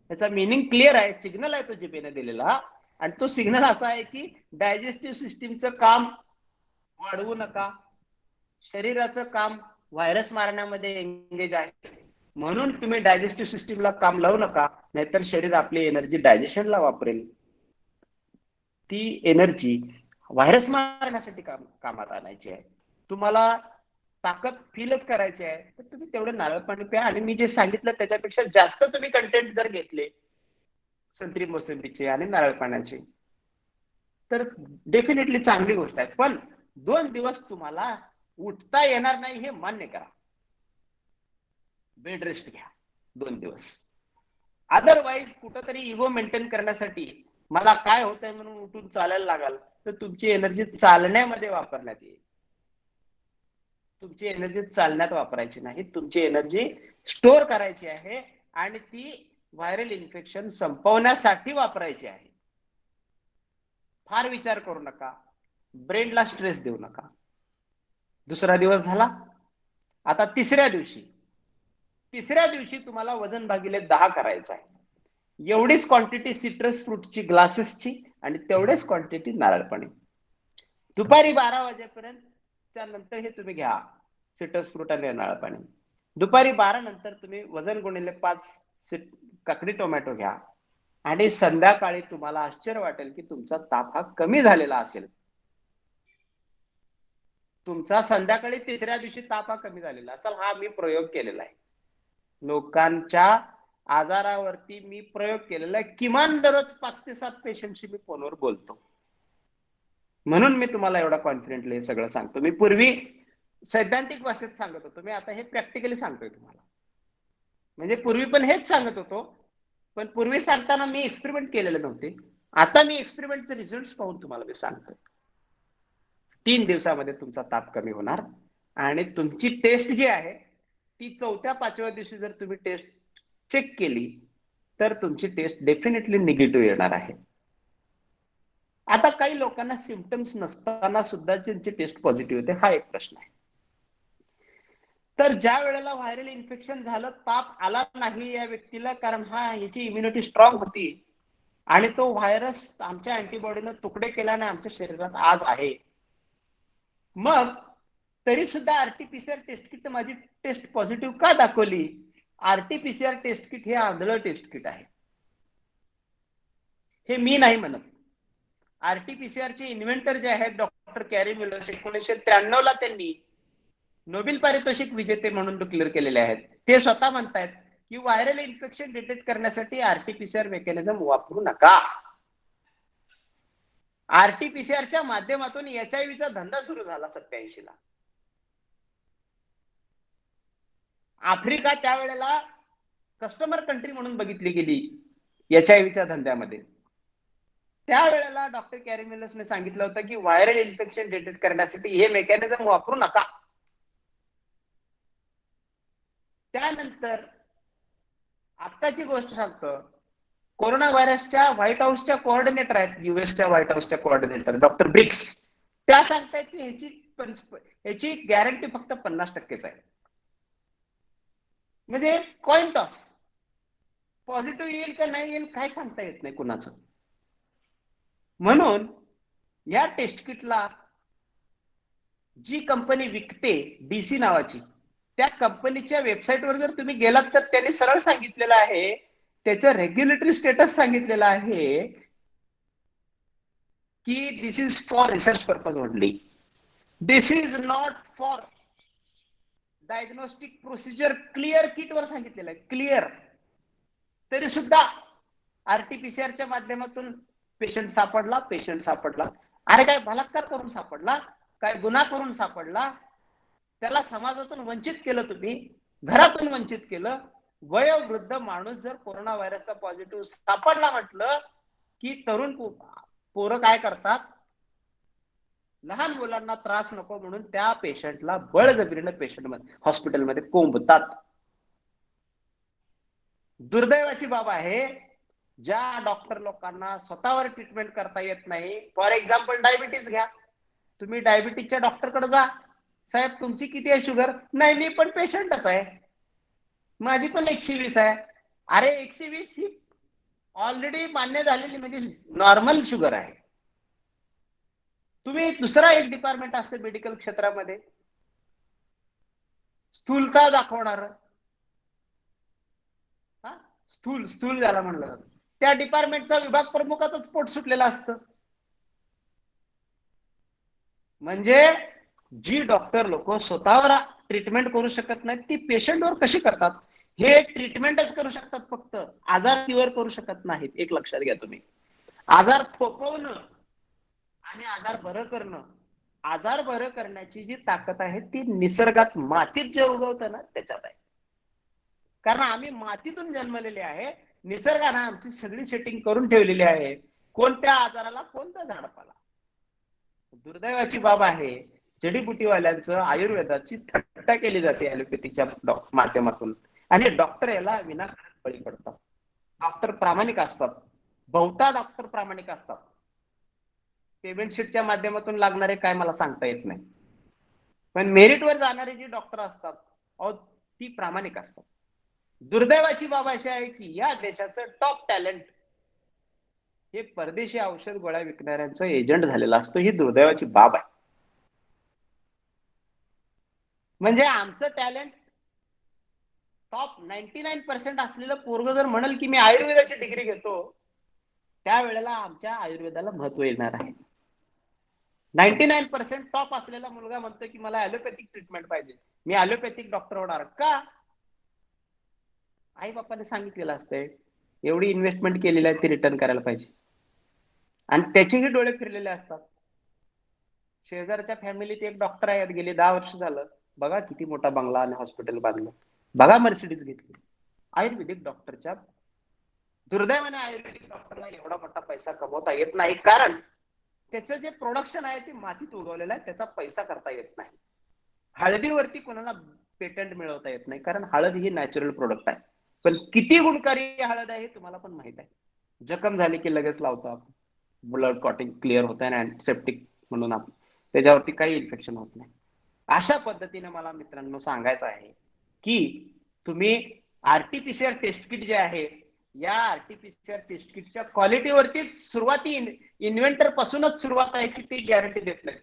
D: त्याचा मिनिंग क्लिअर आहे, सिग्नल आहे तो जिभेने दिलेला. आणि तो सिग्नल असा आहे की डायजेस्टिव्ह सिस्टीमचं काम वाढवू नका, शरीराचं काम व्हायरस मारण्यामध्ये एंगेज आहे, म्हणून तुम्ही डायजेस्टिव्ह सिस्टीमला काम लावू नका, नाहीतर शरीर आपली एनर्जी डायजेशनला वापरेल. ती एनर्जी व्हायरस मारण्यासाठी कामात आणायची आहे. तुम्हाला ताकद फीलच करायची आहे तर तुम्ही तेवढं नारळ पाणी प्या. आणि मी जे सांगितलं त्याच्यापेक्षा जास्त तुम्ही कंटेंट जर घेतले संत्री मोसंबीचे आणि नारळ पाण्याचे तर डेफिनेटली चांगली गोष्ट आहे. पण 2 दिवस तुम्हाला उठता येणार नाही हे मान्य करा, बेड रेस्ट घ्या 2 दिवस. अदरवाईज कुठंतरी इगो मेंटेन करण्यासाठी मला काय होतंय म्हणून उठून चालायला लागाल तर तुमची एनर्जी चालण्यामध्ये वापरण्यात येईल. तुमची एनर्जी चालण्यात वापरायची नाही, तुमची एनर्जी स्टोअर करायची आहे आणि ती व्हायरल इन्फेक्शन संपवण्यासाठी वापरायची आहे. फार विचार करू नका, ब्रेनला स्ट्रेस देऊ नका. दुसरा दिवस झाला, आता तिसऱ्या दिवशी तुम्हाला वजन भागिले 10 करायचं आहे. एवढीच क्वांटिटी सिट्रस फ्रूटची ग्लासेसची आणि तेवढेच क्वांटिटी नारळ पाणी. दुपारी 12 वाजेपर्यंत नंतर हे तुम्ही घ्या सिट्रस फ्रूट आणि नारळ पाणी. दुपारी 12 नंतर तुम्ही वजन गुणिले 5 काकडी टोमॅटो घ्या आणि संध्याकाळी तुम्हाला आश्चर्य वाटेल की तुमचा ताप हा कमी झालेला असेल. तुमचा संध्याकाळी तिसऱ्या दिवशी ताप हा कमी झालेला असेल. हा मी प्रयोग केलेला आहे, लोकांच्या आजारावरती मी प्रयोग केलेला आहे. किमान दररोज 5 ते 7 पेशंटशी मी फोनवर बोलतो, म्हणून मी तुम्हाला एवढा कॉन्फिडेंटली हे सगळं सांगतो. मी पूर्वी सैद्धांतिक भाषेत सांगत होतो, मी आता हे प्रॅक्टिकली सांगतोय तुम्हाला. म्हणजे पूर्वी पण हेच सांगत होतो, पण पूर्वी सांगताना मी एक्सपेरिमेंट केलेले नव्हते. आता मी एक्सपेरिमेंटचे रिझल्ट पाहून तुम्हाला मी सांगतोय. 3 दिवसामध्ये तुमचा ताप कमी होणार आणि तुमची टेस्ट जी आहे ती 4-5व्या दिवशी जर तुम्ही टेस्ट चेक केली तर तुमची टेस्ट डेफिनेटली निगेटिव्ह येणार आहे. आता काही लोकांना सिम्पटम्स नसताना सुद्धा ज्यांची टेस्ट पॉझिटिव्ह होते, हा एक प्रश्न आहे. तर ज्या वेळेला व्हायरल इन्फेक्शन झालं, ताप आला नाही या व्यक्तीला, कारण ह्याची इम्युनिटी स्ट्रॉंग होती, आणि तो व्हायरस आमच्या अँटीबॉडीनं तुकडे केल्याने आमच्या शरीरात आज आहे. मग तरी सुद्धा आरटीपीसीआर टेस्ट किट माझी टेस्ट पॉझिटिव्ह का दाखवली? आरटीपीसीआर टेस्ट किट हे आंधळं टेस्ट किट आहे, हे मी नाही म्हणत. आरटीपीसीआर चे इन्व्हेंटर जे आहेत डॉक्टर कॅरी मिलर्स, 1993 ला त्यांनी नोबेल पारितोषिक विजेते म्हणून डिक्लेअर केलेले आहेत. ते स्वतः म्हणतायत की व्हायरल इन्फेक्शन डिटेक्ट करण्यासाठी आरटीपीसीआर मेकॅनिझम वापरू नका. आरटीपीसीआरच्या माध्यमातून एचआयव्हीचा धंदा सुरू झाला 87 ला. आफ्रिका त्यावेळेला कस्टमर कंट्री म्हणून बघितली गेली एचआयव्हीच्या धंद्यामध्ये. त्यावेळेला डॉक्टर कॅरी मिलर्सने सांगितलं होतं की व्हायरल इन्फेक्शन डिटेक्ट करण्यासाठी हे मेकॅनिझम वापरू नका. त्यानंतर आत्ताची गोष्ट सांगतो, कोरोना व्हायरसच्या व्हाईट हाऊसच्या कोऑर्डिनेटर आहेत, युएसच्या व्हाईट हाऊसच्या कोऑर्डिनेटर डॉक्टर ब्रिक्स, त्या सांगतायत की ह्याची गॅरंटी फक्त 50%च आहे. म्हणजे कॉइन टॉस, पॉझिटिव्ह येईल का नाही येईल काय सांगता येत नाही कुणाचं. म्हणून या टेस्ट किटला जी कंपनी विकते डीसी नावाची, त्या कंपनीच्या वेबसाईटवर जर तुम्ही गेलात तर त्यांनी सरळ सांगितलेलं आहे, त्याचं रेग्युलेटरी स्टेटस सांगितलेलं आहे की this is for research purpose only, this is not for diagnostic procedure. Clear kit वर सांगितलेलं आहे, क्लिअर. तरी सुद्धा आरटीपीसीआरच्या माध्यमातून पेशंट सापडला. अरे काय बलात्कार करून सापडला, काय गुन्हा करून सापडला, त्याला समाजातून वंचित केलं, तुम्ही घरातून वंचित केलं. वयोवृद्ध माणूस जर कोरोना व्हायरसचा पॉझिटिव्ह सापडला म्हटलं की तरुण पोरं काय करतात, लहान मुलांना त्रास नको म्हणून त्या पेशंटला बळजबरीनं पेशंट हॉस्पिटलमध्ये कोंबतात. दुर्दैवाची बाब आहे ज्या डॉक्टर लोकांना स्वतःवर ट्रीटमेंट करता येत नाही. फॉर एक्झाम्पल डायबिटीज घ्या, तुम्ही डायबिटीजच्या डॉक्टरकडे जा, साहेब तुमची किती आहे शुगर? नाही मी पण पेशंटच आहे, माझी पण 120 आहे. अरे 120 ही ऑलरेडी मान्य झालेली म्हणजे नॉर्मल शुगर आहे. तुम्ही दुसरा एक डिपार्टमेंट असते मेडिकल क्षेत्रामध्ये, स्थूलता दाखवणार, स्थूल झाला म्हणलं, त्या डिपार्टमेंटचा विभाग प्रमुखाच पोट सुटलेलं असतं. म्हणजे जी डॉक्टर लोक स्वतःवर ट्रीटमेंट करू शकत नाहीत ती पेशंटवर कशी करतात? हे ट्रीटमेंटच करू शकतात, फक्त आजार क्युअर करू शकत नाहीत. एक लक्षात घ्या तुम्ही, आजार थोपवणं आणि आजार बरं करणं, आजार बरं करण्याची जी ताकद आहे ती निसर्गात मातीत जे उगवतं ना त्याच्यात आहे. कारण आम्ही मातीतून जन्मलेले आहे, निसर्गाने आमची सगळी सेटिंग करून ठेवलेली आहे, कोणत्या आजाराला कोणत्या झाडापाला. दुर्दैवाची बाब आहे जडीबुटीवाल्यांचं आयुर्वेदाची थट्टा केली जाते ॲलोपॅथीच्या माध्यमातून, आणि डॉक्टर याला विनाकारण बळी पडतात. डॉक्टर प्रामाणिक असतात, बहुता डॉक्टर प्रामाणिक असतात. पेमेंट शीटच्या माध्यमातून लागणारे काय मला सांगता येत नाही, पण मेरिटवर जाणारे जे डॉक्टर असतात ती प्रामाणिक असतात. दुर्दैवाची बाब अशी आहे की या देशाचं टॉप टॅलेंट हे परदेशी औषध गोळ्या विकणाऱ्यांचं एजंट झालेला असतो. ही दुर्दैवाची बाब आहे. म्हणजे आमचं टॅलेंट टॉप 99% असलेलं पोरग जर म्हणाल की मी आयुर्वेदाची डिग्री घेतो, त्यावेळेला आमच्या आयुर्वेदाला महत्व येणार आहे. 99% टॉप असलेला मुलगा म्हणतो की मला ॲलोपॅथिक ट्रीटमेंट पाहिजे, मी ॲलोपॅथिक डॉक्टर होणार का? आई बापाने सांगितलेलं असतंय एवढी इन्व्हेस्टमेंट केलेली आहे ती रिटर्न करायला पाहिजे, आणि त्याचेही डोळे फिरलेले असतात. शेजारच्या फॅमिलीत एक डॉक्टर आहेत, गेले 10 वर्ष झालं, बघा किती मोठा बंगला आणि हॉस्पिटल बांधलं, बघा मर्सिडीज घेतली. आयुर्वेदिक डॉक्टरच्या दुर्दैवाने आयुर्वेदिक डॉक्टरला एवढा मोठा पैसा कमवता येत नाही, कारण त्याचं जे प्रोडक्शन आहे ते मातीत उगवलेलं आहे, त्याचा पैसा करता येत नाही. हळदीवरती कोणाला पेटंट मिळवता येत नाही, कारण हळद ही नॅचरल प्रोडक्ट आहे. पण किती गुणकारी हळद आहे हे तुम्हाला पण माहित आहे. जखम झाली की लगेच लावतो आपण, ब्लड क्लॉटिंग क्लिअर होत आहे आणि अँटिसेप्टिक म्हणून आपण त्याच्यावरती काही इन्फेक्शन होत नाही. अशा पद्धतीने मला मित्रांनो सांगायचं आहे की तुम्ही आरटीपीसीआर टेस्ट किट जे आहे
G: या आरटीपीसीआर टेस्ट किटच्या क्वालिटीवरतीच सुरुवाती इन्व्हेंटर पासूनच सुरुवात आहे की ती गॅरंटी देत नाही.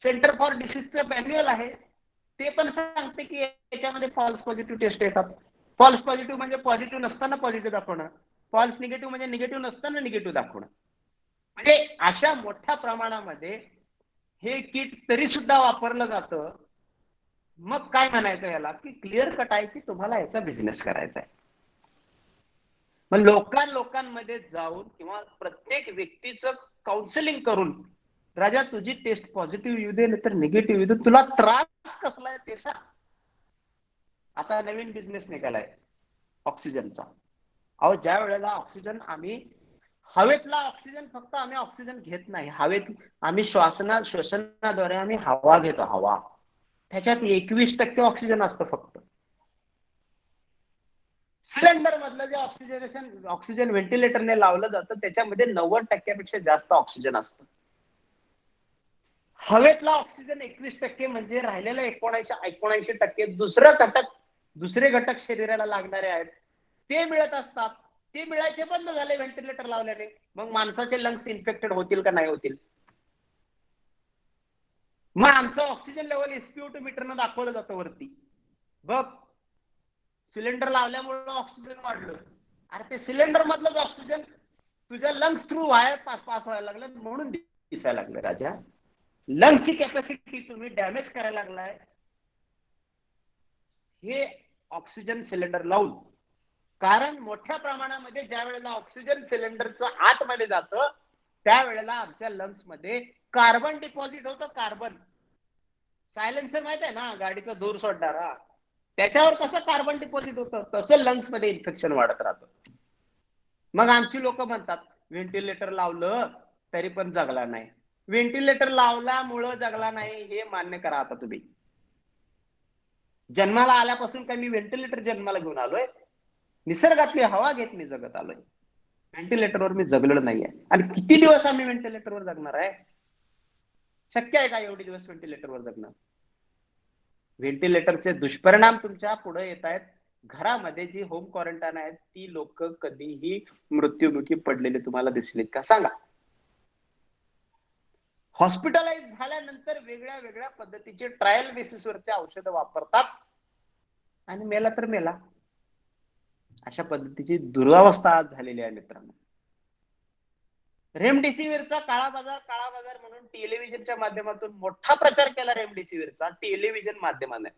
G: सेंटर फॉर डिसीजचं मॅन्युअल आहे, ते पण सांगते की याच्यामध्ये फॉल्स पॉझिटिव्ह टेस्ट येतात. फॉल्स पॉझिटिव्ह म्हणजे पॉझिटिव्ह नसताना पॉझिटिव्ह दाखवणं, फॉल्स निगेटिव्ह म्हणजे निगेटिव्ह नसताना निगेटिव्ह दाखवणं. म्हणजे अशा मोठ्या प्रमाणामध्ये हे किट तरी सुद्धा वापरलं जातं. मग काय म्हणायचं याला की क्लिअर कट आहे की तुम्हाला याचा बिझनेस करायचा आहे. मग लोकांमध्ये जाऊन किंवा प्रत्येक व्यक्तीचं काउन्सिलिंग करून, राजा तुझी टेस्ट पॉझिटिव्ह येऊ दे तर निगेटिव्ह येऊ दे, तुला त्रास कसला आहे ते सांग. आता नवीन बिझनेस निघालाय ऑक्सिजनचा. अहो ज्या वेळेला ऑक्सिजन आम्ही हवेतला ऑक्सिजन फक्त आम्ही ऑक्सिजन घेत नाही, हवेत आम्ही श्वसनाद्वारे आम्ही हवा घेतो, हवा. त्याच्यात 21% ऑक्सिजन असतं फक्त. सिलेंडर मधलं जे ऑक्सिजन व्हेंटिलेटरने लावलं जातं त्याच्यामध्ये 90% जास्त ऑक्सिजन असतं. हवेतला ऑक्सिजन 21% म्हणजे राहिलेलं 79% दुसरे घटक शरीराला लागणारे आहेत ते मिळत असतात. ते मिळायचे बंद झाले व्हेंटिलेटर लावल्याने. मग माणसाचे लंग्स इन्फेक्टेड होतील का नाही होतील? मग आमचं ऑक्सिजन लेवल SpO2 मीटरनं दाखवलं जातं वरती. बघ सिलेंडर लावल्यामुळे ऑक्सिजन वाढलं. अरे ते सिलेंडर मधलं ऑक्सिजन तुझ्या लंग्स थ्रू पास व्हायला लागलं म्हणून दिसायला लागलं. राजा लंग्सची कॅपॅसिटी तुम्ही डॅमेज करायला लागलाय हे ऑक्सिजन सिलेंडर लावून. कारण मोठ्या प्रमाणामध्ये ज्या वेळेला ऑक्सिजन सिलेंडरचं आतमध्ये जातं त्यावेळेला आमच्या लंग्स मध्ये कार्बन डिपॉझिट होतं. कार्बन सायलेन्सर माहित आहे ना, गाडीचा धूर सोडणारा, त्याच्यावर कसं कार्बन डिपॉझिट होतं तसं लंग्स मध्ये इन्फेक्शन वाढत राहतं. मग आमची लोक म्हणतात व्हेंटिलेटर लावलं तरी पण जगला नाही. व्हेंटिलेटर लावल्यामुळं जगला नाही हे मान्य करा आता तुम्ही. जन्माला आल्यापासून काय मी व्हेंटिलेटर जन्माला घेऊन आलोय? निसर्गातली हवा घेत मी जगत आलोय. व्हेंटिलेटरवर मी जगलेलो नाहीये. आणि किती दिवस आम्ही व्हेंटिलेटरवर जगणार आहे? शक्य आहे का एवढे दिवस व्हेंटिलेटरवर जगणं? व्हेंटिलेटरचे दुष्परिणाम तुमच्या पुढे येत आहेत. घरामध्ये जी होम क्वारंटाईन आहेत ती लोक कधीही मृत्युमुखी पडलेले तुम्हाला दिसलेत का सांगा? हॉस्पिटलाइज झाल्यानंतर वेगळ्या वेगळ्या पद्धतीचे ट्रायल बेसिसवरचे औषधं वापरतात आणि मेला तर मेला. अशा पद्धतीची दुरावस्था आज झालेली आहे मित्रांनो. रेमडेसिवीरचा काळा बाजार म्हणून टेलिव्हिजनच्या माध्यमातून मोठा प्रचार केला रेमडेसिवीरचा टेलिव्हिजन माध्यमाने.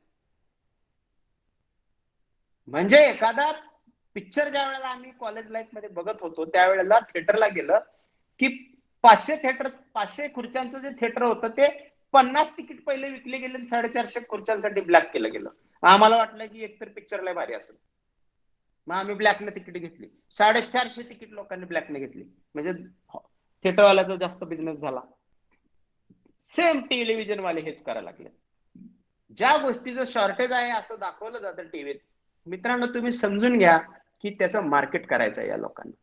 G: म्हणजे एखादा पिक्चर ज्या वेळेला आम्ही कॉलेज लाईफ मध्ये बघत होतो त्यावेळेला थिएटरला गेलं की 500 खुर्च्यांचं जे थिएटर होतं ते 50 तिकीट पहिले विकले गेले, 450 खुर्च्यांसाठी ब्लॅक केलं गेलं. आम्हाला वाटलं की एकतर पिक्चर लय भारी असेल, मग आम्ही ब्लॅकने तिकीट घेतली. 450 तिकीट लोकांनी ब्लॅकने घेतली. म्हणजे थिएटरवाल्याचा जास्त बिझनेस झाला. सेम टेलिव्हिजन वाले हेच करायला लागले. ज्या गोष्टीचं शॉर्टेज आहे असं दाखवलं जातं टीव्हीत, मित्रांनो तुम्ही समजून घ्या की त्याचं मार्केट करायचं आहे या लोकांना.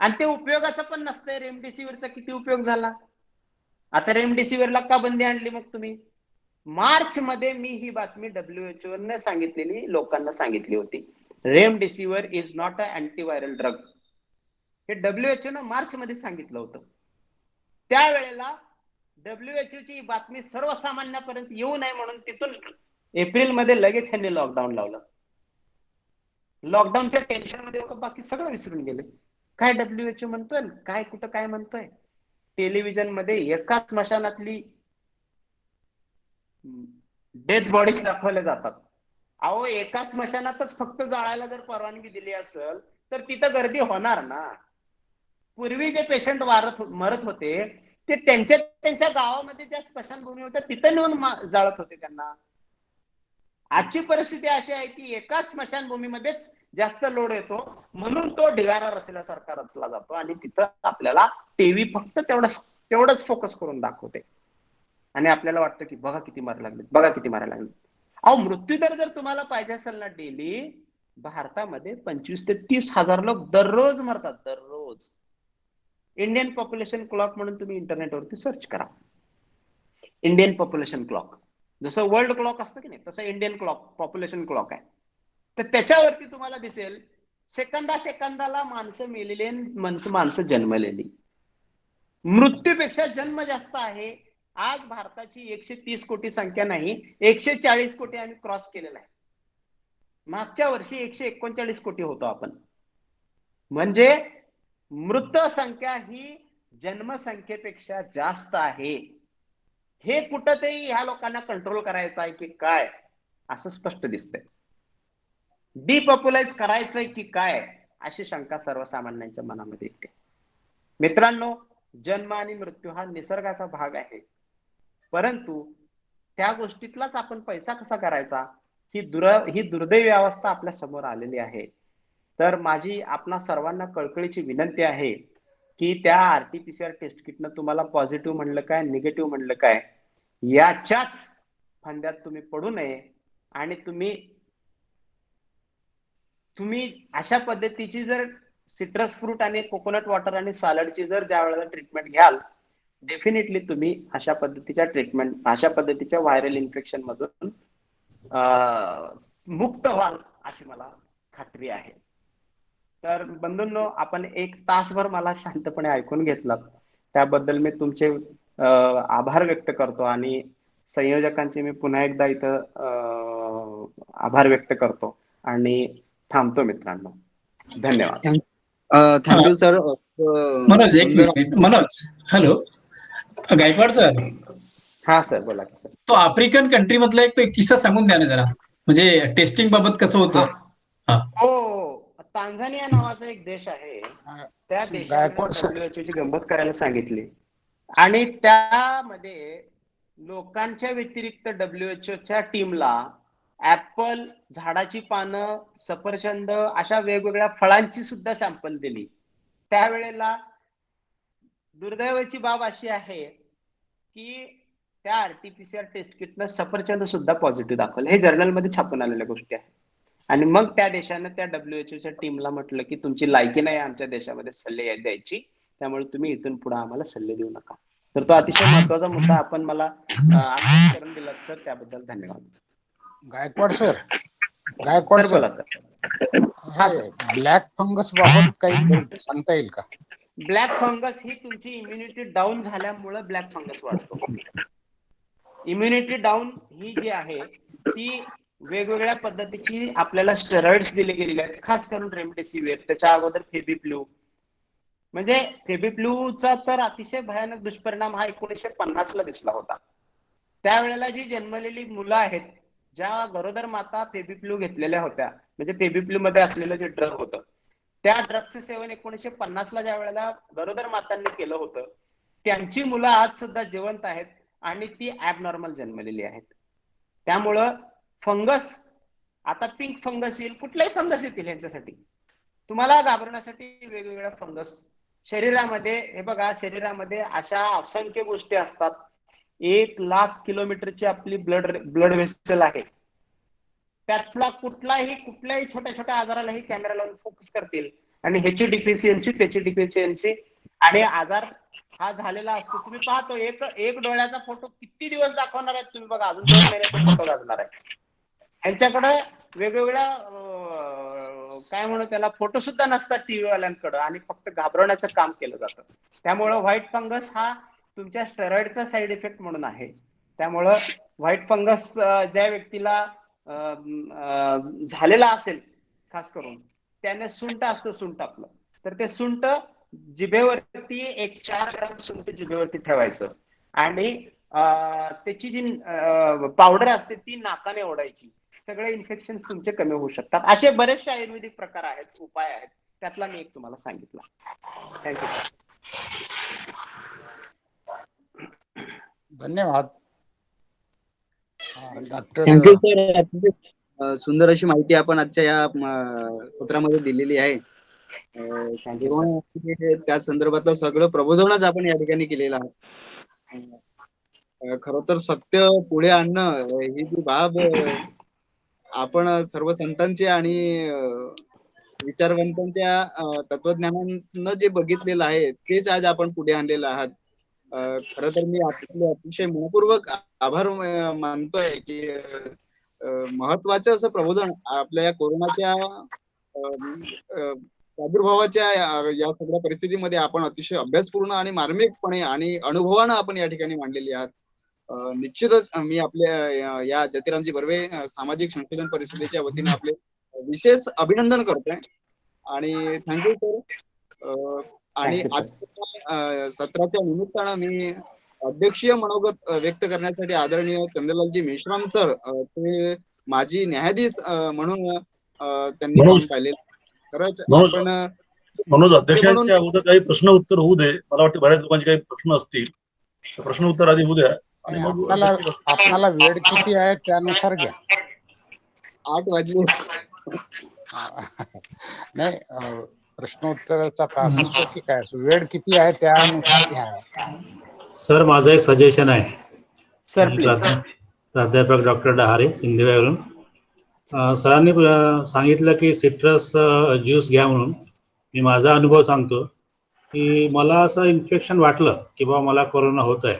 G: आणि ते उपयोगाचं पण नसतंय. रेमडेसिवीरचा किती उपयोग झाला? आता रेमडेसिवीरला का बंदी आणली मग तुम्ही? मार्च मध्ये मी ही बातमी WHO ने सांगितलेली लोकांना सांगितली होती. Remdesivir is not a antiviral drug. हे WHO ने मार्च मध्ये सांगितलं होतं. त्यावेळेला WHO ची बातमी सर्वसामान्यापर्यंत येऊ नये म्हणून तिथून एप्रिल मध्ये लगेच ह्यांनी लॉकडाऊन लावलं. लॉकडाऊनच्या टेन्शन मध्ये बाकी सगळं विसरून गेले. काय WHO म्हणतोय, काय कुठं काय म्हणतोय. टेलिव्हिजन मध्ये एका स्मशानातली डेथ बॉडीज दाखवल्या जातात. अहो एका स्मशानातच फक्त जाळायला जर परवानगी दिली असेल तर तिथं गर्दी होणार ना. पूर्वी जे पेशंट मरत होते ते त्यांच्या गावामध्ये ज्या स्मशानभूमी होत्या तिथं नेऊन जाळत होते त्यांना. आजची परिस्थिती अशी आहे की एका स्मशानभूमीमध्येच जास्त लोड येतो म्हणून तो ढिगारा रचल्यासारखा रचला जातो आणि तिथं आपल्याला टीव्ही फक्त तेवढंच फोकस करून दाखवते आणि आपल्याला वाटतं की बघा किती मारायला लागले, बघा किती मारायला लागले. अहो मृत्यूदर जर तुम्हाला पाहिजे असेल ना डेली, भारतामध्ये 25 ते 30 हजार लोक दररोज मरतात. दररोज. इंडियन पॉप्युलेशन क्लॉक म्हणून तुम्ही इंटरनेटवरती सर्च करा. Indian population clock. जसं वर्ल्ड क्लॉक असतं की नाही तसं इंडियन क्लॉक पॉप्युलेशन क्लॉक आहे. तर त्याच्यावरती तुम्हाला दिसेल सेकंदाला माणसं मेलेली, माणसं जन्मलेली. मृत्यूपेक्षा जन्म जास्त आहे. आज भारताची 130 कोटी संख्या नाही, 140 कोटी आम्ही क्रॉस केलेला आहे. मागच्या वर्षी 139 कोटी होतो आपण. म्हणजे मृत संख्या ही जन्मसंख्येपेक्षा जास्त आहे. हे कुठंतरी ह्या लोकांना कंट्रोल करायचं आहे की काय, असं स्पष्ट दिसतंय. डिपॉप्युलाइज करायचंय की काय, अशी शंका सर्वसामान्यांच्या मनामध्ये येते. मित्रांनो, जन्म आणि मृत्यू हा निसर्गाचा भाग आहे, परंतु त्या गोष्टीतलाच आपण पैसा कसा करायचा ही दुर्दैवी अवस्था आपल्या समोर आलेली आहे. तर माझी आपणा सर्वांना कळकळीची विनंती आहे की त्या RT-PCR टेस्ट किटनं तुम्हाला पॉझिटिव्ह म्हणलं काय, निगेटिव्ह म्हणलं काय, याच्याच फंद्यात तुम्ही पडू नये. आणि तुम्ही अशा पद्धतीची जर सिट्रस फ्रूट आणि कोकोनट वॉटर आणि सॅलडची जर ज्या वेळेला ट्रीटमेंट घ्याल, डेफिनेटली तुम्ही अशा पद्धतीच्या व्हायरल इन्फेक्शन मधून मुक्त व्हाल अशी मला खात्री आहे. तर बंधूंनो, आपण 1 तासभर मला शांतपणे ऐकून घेतलात त्याबद्दल मी तुमचे आभार व्यक्त करतो. आणि संयोजकांचे मी पुन्हा एकदा इथं आभार व्यक्त करतो आणि थांबतो मित्रांनो. धन्यवाद.
A: Thank you sir.
C: मनोज, एक minute. Manoj, hello, Gaikwad sir.
G: हा सर, बोला सर.
C: तो आफ्रिकन कंट्री मधला एक किस्सा सांगून द्या ना जरा, म्हणजे टेस्टिंग बाबत कसं होतं.
G: हो, तांझानिया नावाचा एक देश आहे, त्या देशाने WHO ची गंमत करायला सांगितली आणि त्यामध्ये लोकांच्या व्यतिरिक्त WHO टीमला ऍपल, झाडाची पानं, सफरचंद अशा वेगवेगळ्या फळांची सुद्धा सॅम्पल दिली. त्यावेळेला दुर्दैवाची बाब अशी आहे की त्या RT-PCR टेस्ट किटनं सफरचंद सुद्धा पॉझिटिव्ह दाखवलं. हे जर्नलमध्ये छापून आलेल्या गोष्टी आहेत. आणि मग त्या देशानं त्या WHO टीमला म्हटलं की तुमची लायकी नाही आमच्या देशामध्ये सल्ले द्यायची, त्यामुळे तुम्ही इथून पुढे आम्हाला सल्ले देऊ नका. तर तो अतिशय महत्वाचा मुद्दा आपण मला करून दिला सर, त्याबद्दल धन्यवाद.
B: गायकवाड सर
G: बोला सर.
B: ब्लॅक फंगस बाबत काही सांगता येईल का?
G: ब्लॅक फंगस ही तुमची इम्युनिटी डाऊन झाल्यामुळे ब्लॅक फंगस वाढतो. इम्युनिटी डाऊन ही जी आहे ती वेगवेगळ्या पद्धतीची आपल्याला स्टेरॉइड्स दिले गेलेले आहेत, खास करून रेमडेसिविर, त्याच्या अगोदर फेबिफ्लू. म्हणजे फेबिफ्लूचा तर अतिशय भयानक दुष्परिणाम हा 1950 ला दिसला होता. त्यावेळेला जी जन्मलेली मुलं आहेत, ज्या गरोदर माता फेबिफ्लू घेतलेल्या होत्या, म्हणजे फेबिफ्लू मध्ये असलेलं जे ड्रग होतं, त्या ड्रगचं सेवन 1950 ला ज्या वेळेला गरोदर मातांनी केलं होतं, त्यांची मुलं आज सुद्धा जिवंत आहेत आणि ती ऍबनॉर्मल जन्मलेली आहेत. त्यामुळं फंगस, आता पिंक फंगस येईल, कुठलाही फंगस येतील, यांच्यासाठी तुम्हाला घाबरण्यासाठी वेगवेगळ्या फंगस शरीरामध्ये, हे बघा, शरीरामध्ये अशा असंख्य गोष्टी असतात. 1,00,000 किलोमीटरची आपली ब्लड वेसल आहे. त्यातला कुठल्याही छोट्या छोट्या आजारालाही कॅमेरा लावून फोकस करतील आणि ह्याची डिफिशियन्सी, त्याची डिफिशियन्सी, आणि आजार हा झालेला असतो. तुम्ही पाहतो एक डोळ्याचा फोटो किती दिवस दाखवणार आहेत तुम्ही, बघा, अजून 2 महिन्याचा फोटो गाजणार आहे. यांच्याकडे वेगवेगळ्या काय म्हणू त्याला, फोटो सुद्धा नसतात टीव्ही वाल्यांकडे, आणि फक्त घाबरवण्याचं काम केलं जातं. त्यामुळं व्हाईट फंगस हा तुमच्या स्टेरॉइडचा साईड इफेक्ट म्हणून आहे. त्यामुळं व्हाईट फंगस ज्या व्यक्तीला झालेला असेल, खास करून त्याने सुंठ असतं, सुंठ आपलं, तर ते सुंठ जिभेवरती 4 ग्राम सुंठ जिभेवरती ठेवायचं आणि त्याची जी पावडर असते ती नाकाने ओढायची. सगळे इन्फेक्शन तुमचे कमी होऊ शकतात. असे बरेचसे आयुर्वेदिक प्रकार आहेत, उपाय आहेत, त्यातला मी एक तुम्हाला सांगितला. Thank you sir.
B: धन्यवाद डॉक्टर.
A: Thank you sir. सुंदर अशी माहिती आपण आजच्या या पत्रामध्ये दिलेली आहे. त्या संदर्भातलं सगळं प्रबोधनच आपण या ठिकाणी केलेलं आहे. खर तर सत्य पुढे आणणं ही जी बाब आपण सर्व संतांची आणि विचारवंतांच्या तत्वज्ञानानं जे बघितलेलं आहे तेच आज आपण पुढे आणलेलं आहात. खर तर मी आपले अतिशय मनपूर्वक आभार मानतोय की महत्वाचं असं प्रबोधन आपल्या या कोरोनाच्या प्रादुर्भावाच्या या सगळ्या परिस्थितीमध्ये आपण अतिशय अभ्यासपूर्ण आणि मार्मिकपणे आणि अनुभवानं आपण या ठिकाणी मांडलेली आहात. निश्चितच मी आपल्या या जतिरामजी बर्वे सामाजिक संशोधन परिषदेच्या वतीने आपले विशेष अभिनंदन करतोय आणि थँक्यू सर. आणि आजच्या सत्राच्या निमित्तानं मी अध्यक्षीय मनोगत व्यक्त करण्यासाठी आदरणीय चंद्रलालजी मेश्राम सर ते माजी न्यायाधीश म्हणून त्यांनी काम पाहिलेलं. खरंच आपण
H: मनोज अध्यक्षांच्या अगोदर काही प्रश्न उत्तर होऊ दे. मला वाटतं बऱ्याच लोकांचे काही प्रश्न असतील, प्रश्न उत्तर आधी होऊ द्या आणि मग
B: आपल्याला वेळ किती आहे त्यानुसार घ्या.
A: 8 वाजले.
B: नाही, प्रश्नोत्तराचा तास असतो की काय, वेळ किती आहे त्यानुसार घ्या.
F: सर माझं एक सजेशन आहे.
D: Sir please.
F: प्राध्यापक डॉक्टर डहारे सिंधुवरून सरांनी सांगितलं की सिट्रस ज्यूस घ्या म्हणून. मी माझा अनुभव सांगतो की मला असं इन्फेक्शन वाटलं की बाबा मला कोरोना होत आहे.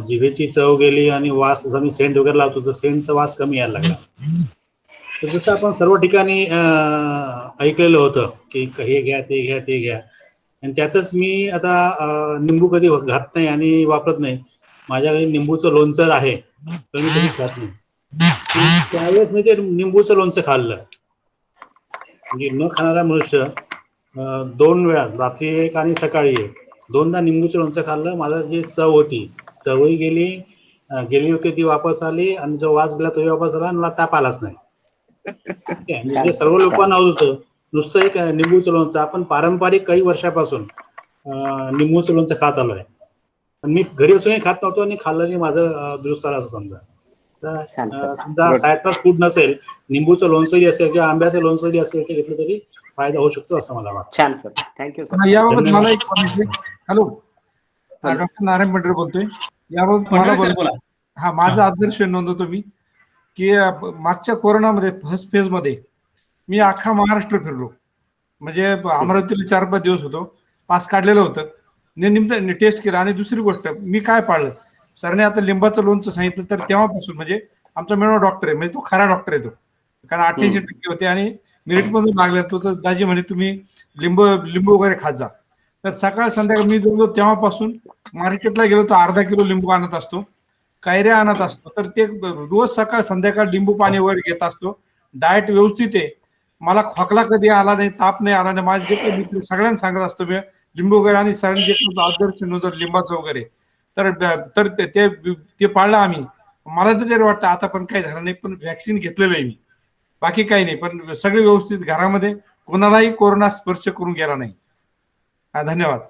F: जिभेची चव गेली आणि वास, जसं मी सेंट वगैरे लावतो तर सेंटचा वास कमी यायला लागला. तर जसं आपण सर्व ठिकाणी ऐकलेलं होतं की हे घ्या ते घ्या ते घ्या, आणि त्यातच मी आता निंबू कधी घात नाही आणि वापरत नाही. माझ्या घरी निंबूचं लोणचं आहे तर मी कधीच खात नाही. त्यावेळेस मी ते निंबूचं लोणचं खाल्लं. म्हणजे न खाणारा मनुष्य 2 वेळा, रात्री एक आणि सकाळी एक, 2दा निंबूचं लोणचं खाल्लं. मला जी चव होती, चवही गेली होती ती वापस आली, आणि जो वास गेला तोही वापस आला, आणि मला ताप आलाच नाही. म्हणजे सर्व लोकांना होतं नुसतं एक निंबूचं लोणचं. आपण पारंपरिक काही वर्षापासून निंबूचं लोणचं खात आलो आहे. मी घरी असूनही खात नव्हतो आणि खाल्लं नाही, माझं दुरुस्त झालं असं समजा. समजा सायट्रस फूड नसेल, निंबूचं लोणचंही असेल किंवा आंब्याचं लोणचंही असेल ते घेतलं तरी फायदा होऊ शकतो असं मला वाटतं.
D: छान सर, थँक्यू सर.
I: याबाबत मला एक हॅलो, डॉक्टर नारायण पंढरे बोलतोय. याबाबत मला हा माझं ऑब्झर्वेशन नोंदवतो मी की मागच्या कोरोनामध्ये फर्स्ट फेज मध्ये मी अख्खा महाराष्ट्र फिरलो. म्हणजे अमरावतीला 4-5 दिवस होतो, पास काढलेलं होतं, निमित्त टेस्ट केलं. आणि दुसरी गोष्ट मी काय पाळलं, सरने आता लिंबाचं लोणचं सांगितलं तर तेव्हापासून म्हणजे आमचा मेळवा डॉक्टर आहे, म्हणजे तो खरा डॉक्टर आहे तो, कारण 88% होते आणि मेरिटमधून लागले. तो तर दाजी म्हणे तुम्ही लिंबू वगैरे खात जा. तर सकाळ संध्याकाळ मी जो तेव्हापासून मार्केटला गेलो तर अर्धा किलो लिंबू आणत असतो, कैऱ्या आणत असतो. तर ते रोज सकाळ संध्याकाळ लिंबू पाणी वगैरे घेत असतो. डाएट व्यवस्थित आहे. मला खोकला कधी आला नाही, ताप नाही आला नाही. माझे जे काही मित्र सगळ्यांना सांगत असतो मी लिंबू वगैरे, आणि सरांनी जे आदर्श नव्हतं लिंबाचं वगैरे, तर ते पाळलं आम्ही. मला तर तरी वाटतं आता पण काही झालं नाही, पण व्हॅक्सिन घेतलेलं आहे मी, बाकी काही नाही. पण सगळे व्यवस्थित घरामध्ये, कोणालाही कोरोना स्पर्श करून गेला नाही. धन्यवाद.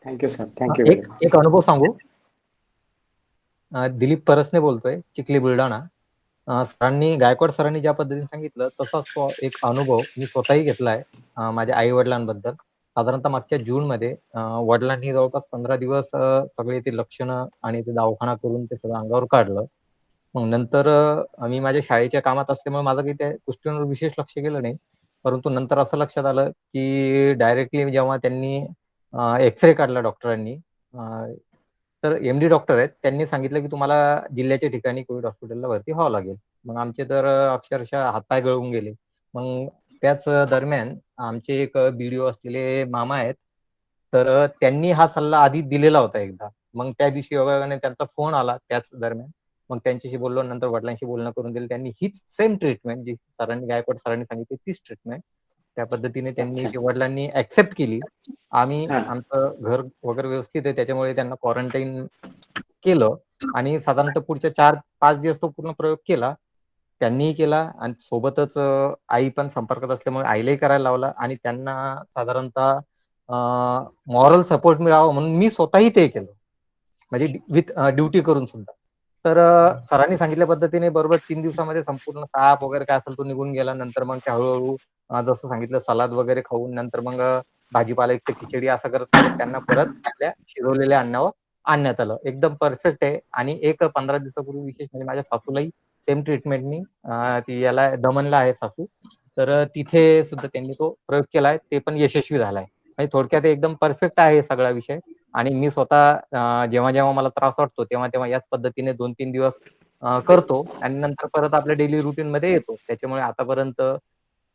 D: Thank you sir, thank you.
J: एक अनुभव सांगू. दिलीप परसने बोलतोय, चिखली बुलढाणा. गायकवाड सरांनी ज्या पद्धतीने सांगितलं तसाच तो एक अनुभव मी स्वतःही घेतलाय माझ्या आई वडिलांबद्दल. साधारणतः मागच्या जून मध्ये वडिलांनी जवळपास 15 दिवस सगळे ते लक्षणं आणि ते दवाखाना करून ते सगळं अंगावर काढलं. मग नंतर मी माझ्या शाळेच्या कामात असल्यामुळे माझं काही त्या गोष्टींवर विशेष लक्ष गेलं नाही. परंतु नंतर असं लक्षात आलं की डायरेक्टली जेव्हा त्यांनी एक्सरे काढला डॉक्टरांनी, तर MD डॉक्टर आहेत, त्यांनी सांगितलं की तुम्हाला जिल्ह्याच्या ठिकाणी कोविड हॉस्पिटलला भरती व्हावं लागेल. मग आमचे तर अक्षरशः हातपाय गळून गेले. मग त्याच दरम्यान आमचे एक BDO असलेले मामा आहेत, तर त्यांनी हा सल्ला आधी दिलेला होता एकदा. मग त्या दिवशी योगायोगाने त्यांचा फोन आला त्याच दरम्यान. मग त्यांच्याशी बोललो, नंतर वडिलांशी बोलणं करून दिलं. त्यांनी हीच सेम ट्रीटमेंट जी गायकवाड सरांनी सांगितली तीच ट्रीटमेंट त्या पद्धतीने त्यांनी वडिलांनी ऍक्सेप्ट केली. आम्ही आमचं घर वगैरे व्यवस्थित आहे त्याच्यामुळे त्यांना क्वारंटाईन केलं आणि साधारणतः पुढच्या 4-5 दिवस तो पूर्ण प्रयोग केला, त्यांनीही केला. आणि सोबतच आई पण संपर्कात असल्यामुळे आईलाही करायला लावला. आणि त्यांना साधारणतः मॉरल सपोर्ट मिळावा म्हणून मी स्वतःही ते केलं, म्हणजे विथ ड्युटी करून सुद्धा. तर सरांनी सांगितल्या पद्धतीने बरोबर 3 दिवसामध्ये संपूर्ण ताप वगैरे काय असेल तो निघून गेला. नंतर मग ते हळूहळू जसं सांगितलं सलाद वगैरे खाऊन, नंतर मग भाजीपाला युक्त खिचडी असं करत त्यांना परत आपल्या शिजवलेल्या अन्नावर आणण्यात आलं. एकदम परफेक्ट आहे. आणि एक 15 दिवसापूर्वी विशेष म्हणजे माझ्या सासूलाही सेम ट्रीटमेंटनी, ती याला दमनला आहे सासू, तर तिथे सुद्धा त्यांनी तो प्रयोग केलाय, ते पण यशस्वी झालाय. म्हणजे थोडक्यात एकदम परफेक्ट आहे सगळा विषय. आणि मी स्वतः जेव्हा जेव्हा मला त्रास वाटतो तेव्हा याच पद्धतीने 2-3 दिवस करतो आणि नंतर परत आपल्या डेली रुटीन मध्ये येतो. त्याच्यामुळे आतापर्यंत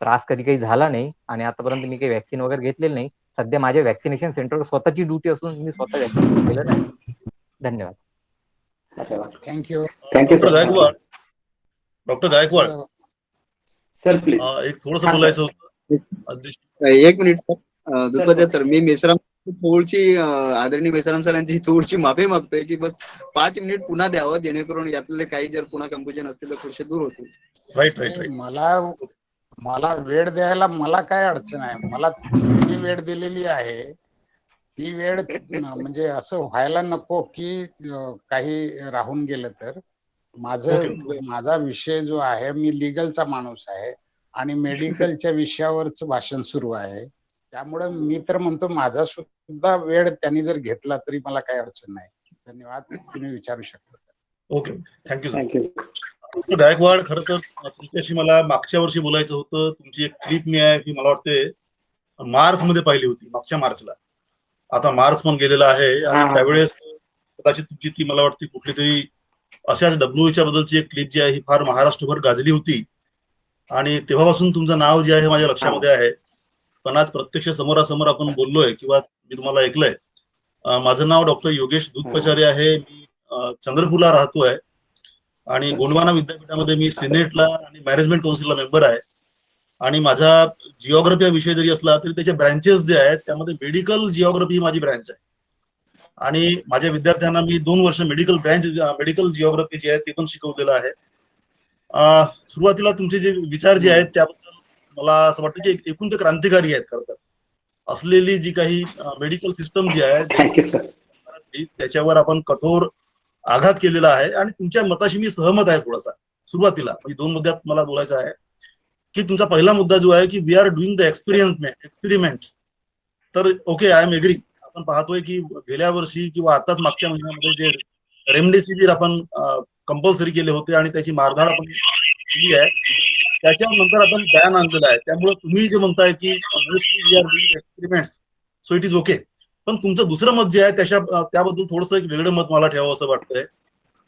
J: त्रास कधी काही झाला नाही आणि आतापर्यंत मी काही व्हॅक्सिन वगैरे घेतलेलं नाही. सध्या माझ्या व्हॅक्सिनेशन सेंटरवर स्वतःची ड्युटी असून मी स्वतः व्हॅक्सिन घेतलेलं नाही. धन्यवाद.
B: Thank you.
H: Doctor Gaikwad, doctor Gaikwad
D: sir please.
H: एक थोडस बोलायचं होतं.
A: एक मिनिट सर. सर मी मेश्राम थोडीशी आदरणीय मेश्राम सरांची थोडीशी माफी मागतोय की बस 5 मिनिट पुन्हा द्यावं, जेणेकरून यातले काही जर पुन्हा कन्फ्युजन असतील तर थोडेसे दूर होतील.
H: राईट.
B: मला वेळ द्यायला मला काय अडचण आहे. मला जी वेळ दिलेली आहे ती वेळ म्हणजे असं व्हायला नको की काही राहून गेलं तर. माझा विषय जो आहे, मी लिगलचा माणूस आहे आणि मेडिकलच्या विषयावरच भाषण सुरू आहे. त्यामुळे मी तर म्हणतो माझा सुद्धा वेळ त्यांनी जर घेतला तरी मला काही अडचण नाही. धन्यवाद. तुम्ही विचारू शकता.
H: Okay, thank you sir. Doctor Gaikwad, खरं तर तुमच्याशी मला मागच्या वर्षी बोलायचं होतं. तुमची एक क्लिप मी मला वाटते मार्च मध्ये पाहिली होती, मागच्या मार्चला. आता मार्च पण गेलेला आहे आणि त्यावेळेस कदाचित तुमची ती मला वाटते कुठली तरी अशाच WHO बद्दलची एक क्लिप जी आहे ही फार महाराष्ट्रभर गाजली होती आणि तेव्हापासून तुमचं नाव जे आहे माझ्या लक्षामध्ये आहे. पण आज प्रत्यक्ष समोरासमोर आपण बोललोय किंवा मी तुम्हाला ऐकलंय. माझं नाव डॉक्टर योगेश दूधपचारे आहे. मी चंद्रपूरला राहतोय आणि गोंडवाना विद्यापीठामध्ये मी सिनेटला आणि मॅनेजमेंट काउन्सिलला मेंबर आहे. आणि माझा जिओग्राफी हा विषय जरी असला तरी त्याचे ब्रँचेस जे आहेत त्यामध्ये मेडिकल जिओग्राफी ही माझी ब्रँच आहे. आणि माझ्या विद्यार्थ्यांना मी 2 वर्ष मेडिकल जिओग्राफी जी आहे ते पण शिकवलेलं आहे. सुरुवातीला तुमचे जे विचार जे आहेत त्याबद्दल मला असं वाटतं की एकूण ते क्रांतिकारी आहेत. खरं तर असलेली जी काही मेडिकल सिस्टम जी आहे त्याच्यावर आपण कठोर आघात केलेला आहे आणि तुमच्या मताशी मी सहमत आहे. थोडासा सुरुवातीला म्हणजे 2 मुद्द्यात मला बोलायचं आहे की तुमचा पहिला मुद्दा जो आहे की we are doing the experiments. तर ओके, आय एम एग्री. आपण पाहतोय की गेल्या वर्षी किंवा आताच मागच्या महिन्यामध्ये जे रेमडेसिवीर आपण कंपल्सरी केले होते आणि त्याची मारधाड आपण केली आहे, त्याच्यानंतर आपण बॅन आणलेला आहे. त्यामुळे तुम्ही जे म्हणताय की mostly we are doing experiments, so it is okay. पण तुमचं दुसरं मत जे आहे त्याबद्दल थोडंसं एक वेगळं मत मला ठेवावं असं वाटतंय.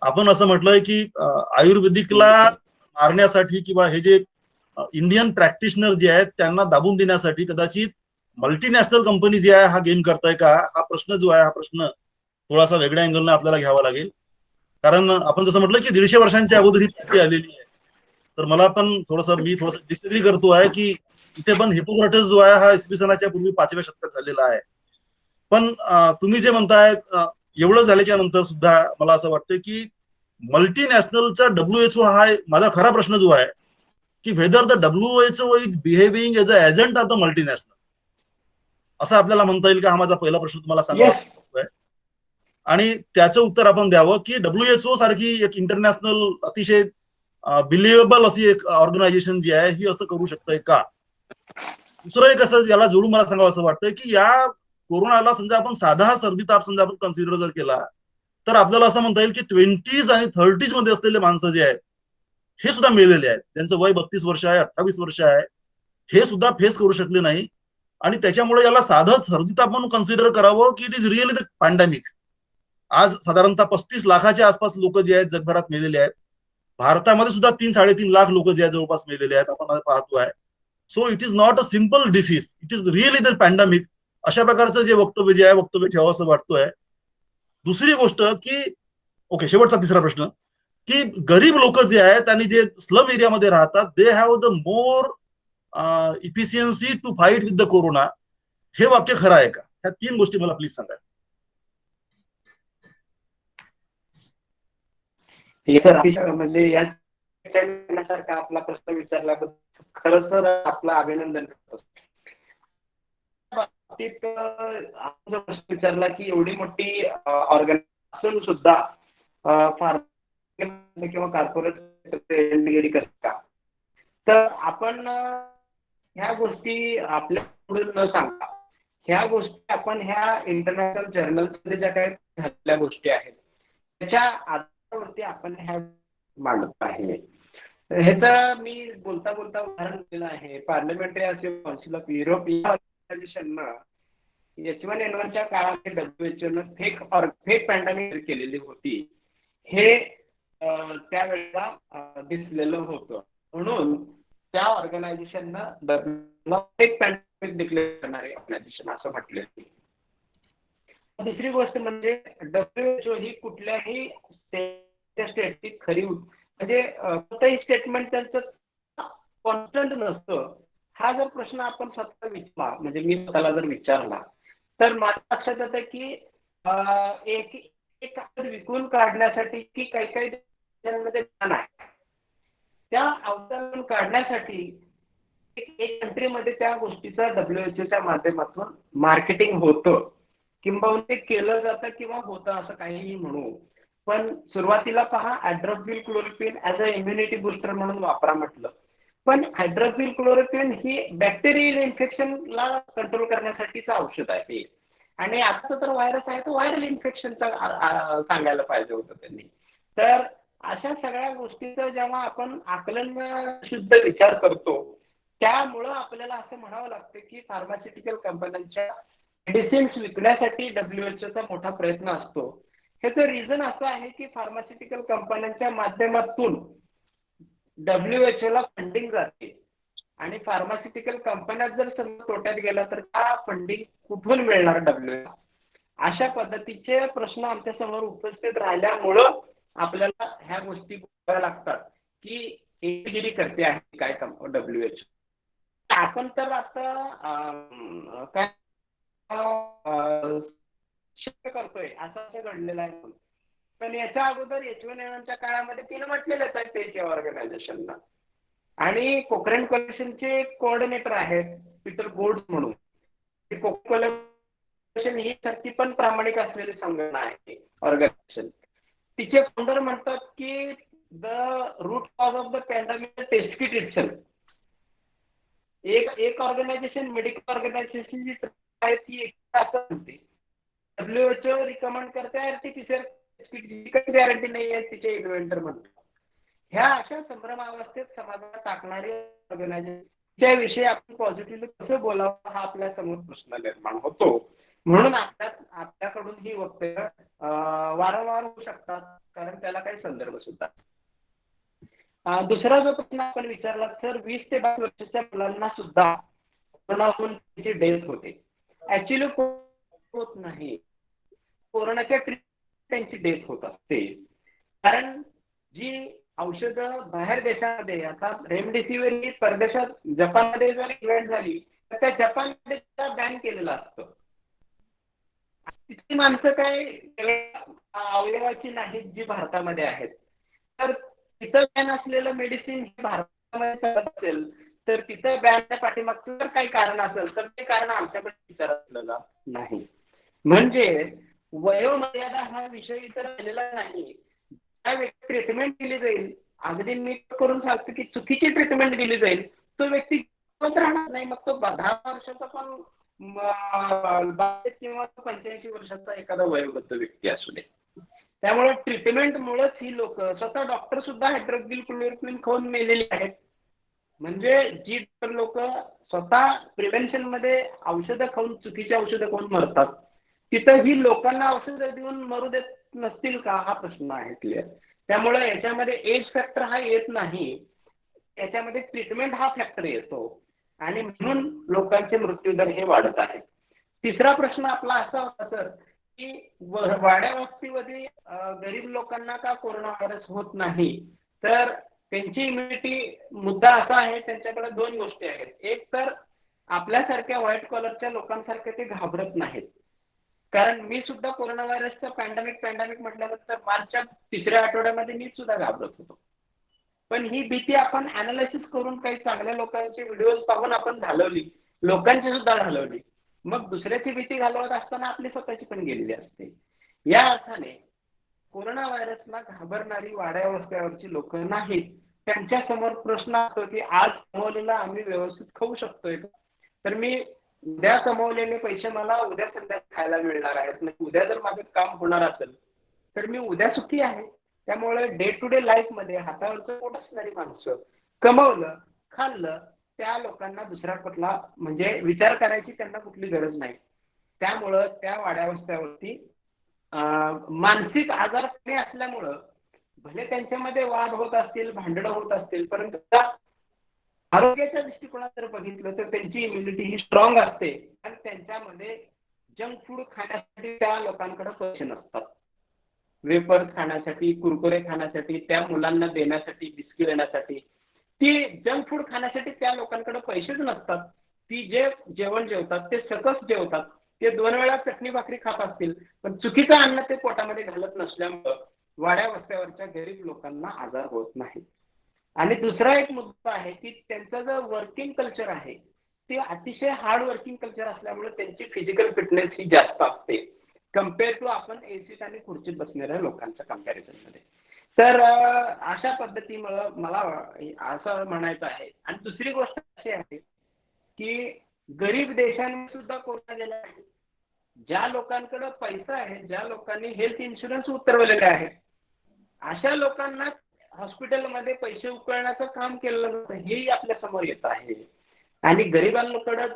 H: आपण असं म्हटलंय की आयुर्वेदिकला मारण्यासाठी किंवा हे जे इंडियन प्रॅक्टिशनर जे आहेत त्यांना दाबून देण्यासाठी कदाचित मल्टीनॅशनल कंपनी जी आहे हा गेम करताय का, हा प्रश्न जो आहे हा प्रश्न थोडासा वेगळ्या अँगलनं आपल्याला घ्यावा लागेल. कारण आपण जसं म्हटलं की 150 वर्षांच्या अगोदर ही पार्टी आलेली आहे. तर मला पण मी थोडंसं डिसएग्री करतो आहे की इथे पण हिपोक्रेटस जो आहे हा इसवी सनाच्या पूर्वी 5व्या शतकात झालेला आहे. पण तुम्ही जे म्हणताय एवढं झाल्याच्या नंतर सुद्धा मला असं वाटतं की मल्टीनॅशनलचा WHO हा माझा खरा प्रश्न जो आहे की whether the WHO is behaving as a agent of the multinational, असं आपल्याला म्हणता येईल का? हा माझा पहिला प्रश्न तुम्हाला सांगावा आणि त्याचं उत्तर आपण द्यावं की WHO सारखी एक इंटरनॅशनल अतिशय बिलिव्हेबल अशी एक ऑर्गनायझेशन जी आहे ही असं करू शकतंय का? दुसरं एक असं याला जोडून मला सांगावं असं वाटतंय की या कोरोनाला समजा आपण साधा सर्दी ताप समजा आपण कन्सिडर जर केला तर आपल्याला असं म्हणता येईल की 20s आणि 30s मध्ये असलेले माणसं जे आहेत हे सुद्धा मेलेले आहेत. त्यांचं वय 32 वर्ष आहे, 28 वर्ष आहे, हे सुद्धा फेस करू शकले नाही. आणि त्याच्यामुळे याला साधं सर्दी ताप म्हणून कन्सिडर करावं की it is really the pandemic. आज साधारणतः 35 लाखाच्या आसपास लोक जे आहेत जगभरात मेलेले आहेत. भारतामध्ये सुद्धा 3-3.5 लाख लोक जे आहेत जवळपास मेलेले आहेत आपण पाहतोय. So it is not a simple disease, it is really the pandemic. अशा प्रकारचं जे वक्तव्य जे आहे वक्तव्य ठेवावं असं वाटतोय. दुसरी गोष्ट की ओके, शेवटचा तिसरा प्रश्न की गरीब लोक जे आहेत आणि जे स्लम एरियामध्ये राहतात they have the more efficiency to fight with the corona. हे वाक्य खरं आहे का? ह्या 3 गोष्टी मला प्लीज सांगा.
D: म्हणजे या आपला प्रश्न विचारल्याबद्दल खरं तर आपलं अभिनंदन करतो. बाबतीत आपण प्रश्न विचारला की एवढी मोठी ऑर्गनायझेशन सुद्धा फार किंवा कॉर्पोरेट करता, तर आपण ह्या गोष्टी आपल्या पुढे न सांगता ह्या गोष्टी आपण ह्या इंटरनॅशनल जर्नल्समध्ये ज्या काही झालेल्या गोष्टी आहेत त्याच्या आधारावरती आपण ह्या मांडत आहे. ह्याचं मी बोलता उदाहरण दिलं आहे. पार्लमेंटरी असे काउन्सिल ऑफ युरोप या ऑर्गनायझेशननं H1N1च्या काळात WHO फेक पॅन्डेमिक केलेली होती. हे
G: त्यावेळेला दिसलेलं होतं. म्हणून त्या ऑर्गनायझेशननं एक पॅन्डेमिक डिक्लेअर करणारे ऑर्गनायझेशन असं म्हटलं. दुसरी गोष्ट म्हणजे WHO ही कुठल्याही स्टेटची खरी म्हणजे कोणतंही स्टेटमेंट त्यांचं कॉन्स्टंट नसतं. हा जर प्रश्न आपण स्वतः विचारला, म्हणजे मी स्वतःला जर विचारला, तर माझ्या लक्षात येतं की एक विकून काढण्यासाठी की काही देशांमध्ये ज्ञान आहे, त्या अवतरण काढण्यासाठी एक कंट्रीमध्ये त्या गोष्टीचं WHOच्या माध्यमातून मार्केटिंग होतं, किंबहुना ते केलं जातं किंवा होतं असं काहीही म्हणू. पण सुरुवातीला पहा, hydroxyl chloroquine as a immunity booster म्हणून वापरा म्हटलं. पण हायड्रोक्सिल क्लोरोक्विन ही बॅक्टेरियल इन्फेक्शनला कंट्रोल करण्यासाठीचं औषध आहे. आणि आता तर व्हायरस आहे तो व्हायरल इन्फेक्शनचा सांगायला पाहिजे होतं त्यांनी. तर अशा सगळ्या गोष्टीचा जेव्हा आपण आकलन शुद्ध विचार करतो, त्यामुळं आपल्याला असं म्हणावं लागतं की फार्मास्युटिकल कंपन्यांच्या मेडिसिन्स विकण्यासाठी WHOचा मोठा प्रयत्न असतो. ह्याचं रिझन असं आहे की फार्मास्युटिकल कंपन्यांच्या माध्यमातून WHOला फंडिंग जाते आणि फार्मास्युटिकल कंपन्यात जर समजा तोट्यात गेला तर त्या फंडिंग कुठून मिळणार WHO? अशा पद्धतीचे प्रश्न आमच्या समोर उपस्थित राहिल्यामुळं आपल्याला ह्या गोष्टी बघाव्या लागतात की एकीगिरी करते आहे काय WHO. आपण तर आता काय शक्य करतोय असं घडलेलं आहे. पण याच्या अगोदर H1N1च्या काळामध्ये तिने म्हटलेलंच आहे त्याच्या ऑर्गनायझेशनला. आणि कोक्रेन कोलेशनचे कोऑर्डिनेटर आहेत पीटर गोड्स म्हणून. कोलेशन ही सारखी पण प्रामाणिक असलेली संघटना आहे ऑर्गनायझेशन. तिचे फाउंडर म्हणतात की the root cause of the pandemic test kit itself. एक ऑर्गनायझेशन, मेडिकल ऑर्गनायझेशन जी आहे ती असं म्हणते, WHO रिकमेंड करते आरटीपीसीआर टेस्ट किटची काही गॅरंटी नाही आहे तिचे इन्व्हेंटर म्हणतात. ह्या अशा संभ्रमावस्थेत समाजाला टाकणारी ऑर्गनायझेशनच्या विषयी आपण पॉझिटिव्हली कसं बोलावं हा आपल्या समोर प्रश्न निर्माण होतो. म्हणून आपल्याकडून ही वक्तव्य वारंवार होऊ शकतात, कारण त्याला काही संदर्भ सुद्धा. दुसरा जो प्रश्न आपण विचारला सर, 20 ते 22 वर्षाच्या मुलांना सुद्धा कोरोना होऊन त्याची डेथ होते. ऍक्च्युली होत नाही, कोरोनाच्या ट्रीटमेंट त्यांची डेथ होत असते. कारण जी औषधं बाहेर देशामध्ये, आता रेमडेसिवीर ही परदेशात जपानमध्ये जर इव्हेंट झाली तर त्या जपानमध्ये बॅन केलेलं असतं. तिथली माणसं काय अवयवाची नाहीत जी भारतामध्ये आहेत. तर तिथं बॅन असलेलं मेडिसिन हे भारतामध्ये चालत असेल तर तिथं बॅनच्या पाठीमागचं जर काही कारण असेल तर ते कारण आमच्याकडे विचारलेलं नाही. म्हणजे वयोमर्यादा हा विषय इतर राहिलेला नाही. त्या व्यक्ती ट्रीटमेंट दिली जाईल, अगदी मी करून सांगतो की चुकीची ट्रीटमेंट दिली जाईल, तो व्यक्ती राहणार नाही. मग तो 10 वर्षाचा पण 22 किंवा 85 वर्षाचा एखादा वयोवृद्ध व्यक्ती असू दे. त्यामुळे ट्रीटमेंटमुळेच ही लोक, स्वतः डॉक्टर सुद्धा हायड्रोक्सिल क्लोरोक्विन खाऊन मेलेली आहेत. म्हणजे जी लोक स्वतः प्रिव्हेन्शन मध्ये औषधं खाऊन, चुकीची औषधं खाऊन मरतात, तिथं ही लोकांना औषधं देऊन मरू देत नसतील का हा प्रश्न आहे क्लिअर. त्यामुळे याच्यामध्ये एज फॅक्टर हा येत नाही, याच्यामध्ये ट्रीटमेंट हा फॅक्टर येतो आणि म्हणून लोकांचे मृत्यूदर हे वाढत आहे. तिसरा प्रश्न आपला असा होता सर की वाड्या वस्तीमध्ये गरीब लोकांना का कोरोना व्हायरस होत नाही. तर त्यांची इम्युनिटी, मुद्दा असा आहे त्यांच्याकडे 2 गोष्टी आहेत. एक तर आपल्यासारख्या व्हाईट कॉलरच्या लोकांसारखे ते घाबरत नाहीत. कारण मी सुद्धा कोरोना व्हायरसचा पॅन्डेमिक म्हटल्यानंतर मार्चच्या 3ऱ्या आठवड्यामध्ये मी सुद्धा घाबरत होतो. पण ही भीती आपण अनालिसिस करून काही चांगल्या लोकांचे व्हिडिओज पाहून आपण घालवली, लोकांची सुद्धा घालवली. मग दुसऱ्याची भीती घालवत असताना आपली स्वतःची पण गेलेली असते. या अर्थाने कोरोना व्हायरसला घाबरणारी वाड्या वस्त्यावरची लोक नाहीत. त्यांच्या समोर प्रश्न असतो की आज कमवलेला आम्ही व्यवस्थित खाऊ शकतोय का. तर मी उद्या कमवलेले पैसे मला उद्या संध्याकाळी खायला मिळणार आहेत, म्हणजे उद्या जर माझं काम होणार असेल तर मी उद्या सुखी आहे. त्यामुळे डे टू डे लाईफ मध्ये हातावरचं पोट असणारी माणसं, कमवलं खाल्लं, त्या लोकांना दुसरा कुठला म्हणजे विचार करायची त्यांना कुठली गरज नाही. त्यामुळं त्या वाड्या वस्त्यावरती मानसिक आजार कमी असल्यामुळं भले त्यांच्यामध्ये वाद होत असतील, भांडणं होत असतील, परंतु त्या आरोग्याच्या दृष्टिकोनात जर बघितलं तर त्यांची इम्युनिटी ही स्ट्रॉंग असते आणि त्यांच्यामध्ये जंक फूड खाण्यासाठी त्या लोकांकडे पैसे नसतात. वेपर्स खाण्यासाठी, कुरकुरे खाण्यासाठी, त्या मुलांना देण्यासाठी, बिस्किट देण्यासाठी, ती जंक फूड खाण्यासाठी त्या लोकांकडे पैसेच नसतात. ती जे जेवण जेवतात ते सकस जेवतात. ते 2 वेळा चटणी भाकरी खात असतील, पण चुकीचं अन्न ते पोटामध्ये घालत नसल्यामुळं वाड्या वस्त्यावरच्या गरीब लोकांना आजार होत नाही. आणि दुसरा एक मुद्दा आहे की त्यांचं जे वर्किंग कल्चर आहे ते अतिशय हार्ड वर्किंग कल्चर असल्यामुळे त्यांची फिजिकल फिटनेस ही जास्त असते कम्पेअर टू आपण एसीत आणि खुर्चीत बसणाऱ्या लोकांच्या कम्पॅरिझनमध्ये. तर अशा पद्धतीमुळं मला असं म्हणायचं आहे. आणि दुसरी गोष्ट अशी आहे की गरीब देशांनी सुद्धा कोरोना गेला आहे. ज्या लोकांकडे पैसा आहे, ज्या लोकांनी हेल्थ इन्शुरन्स उतरवलेले आहेत, अशा लोकांना हॉस्पिटलमध्ये पैसे उकळण्याचं काम केलं जातं, हेही आपल्या समोर येत आहे. आणि गरिबांकडे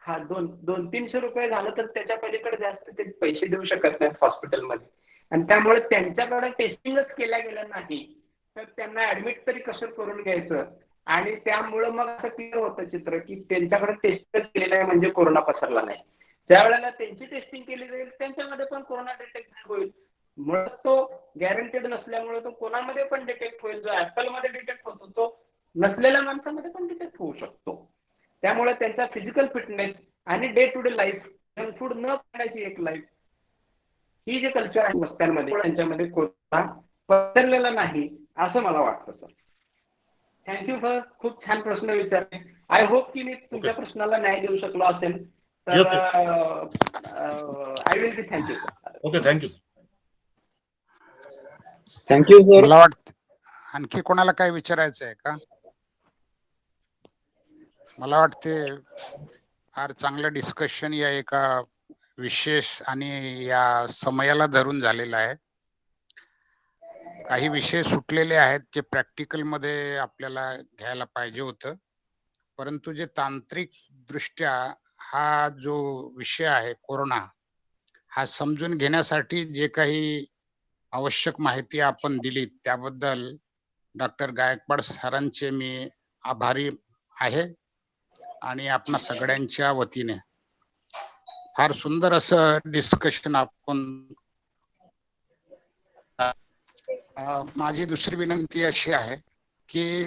G: हा 200-300 रुपये झालं तर त्याच्या पलीकडे जास्त ते पैसे देऊ शकत नाहीत हॉस्पिटलमध्ये. आणि त्यामुळे त्यांच्याकडे टेस्टिंगच केल्या गेलं नाही तर त्यांना ऍडमिट तरी कसं करून घ्यायचं. आणि त्यामुळं मग असं क्लिअर होतं चित्र की त्यांच्याकडे टेस्टच केलेलं आहे म्हणजे कोरोना पसरला नाही. ज्या वेळेला त्यांची टेस्टिंग केली जाईल त्यांच्यामध्ये पण कोरोना डिटेक्ट होईल. मुळात तो गॅरंटेड नसल्यामुळे तो कोणामध्ये पण डिटेक्ट होईल. जो ऍपलमध्ये डिटेक्ट होतो तो नसलेल्या माणसामध्ये पण डिटेक्ट होऊ शकतो. त्यामुळे त्यांचा फिजिकल फिटनेस आणि day to day life, junk food न खाण्याची एक लाईफ, ही जे कल्चर आहे वस्त्यांमध्ये त्यांच्यामध्ये कोरोना पसरलेला नाही असं मला वाटतं. सर थँक्यू सर, खूप छान प्रश्न विचारले. आय होप की मी तुमच्या प्रश्नाला न्याय देऊ शकलो असेल तर I will be thank you sir.
H: Okay, thank you.
A: Thank you sir.
B: मला वाटतं आणखी कोणाला काय विचारायचं आहे का? मला वाटते फार चांगलं डिस्कशन या एका विशेष आणि या समयाला धरून झालेला आहे. काही विषय सुटलेले आहेत जे प्रॅक्टिकल मध्ये आपल्याला घ्यायला पाहिजे होतं, परंतु जे तांत्रिक दृष्ट्या हा जो विषय आहे कोरोना हा समजून घेण्यासाठी जे काही आवश्यक माहिती आपण दिली त्याबद्दल डॉक्टर गायकवाड सरांचे मी आभारी आहे. आणि आपणा सगळ्यांच्या वतीने फार सुंदर असं डिस्कशन आपण. माझी दुसरी विनंती अशी आहे की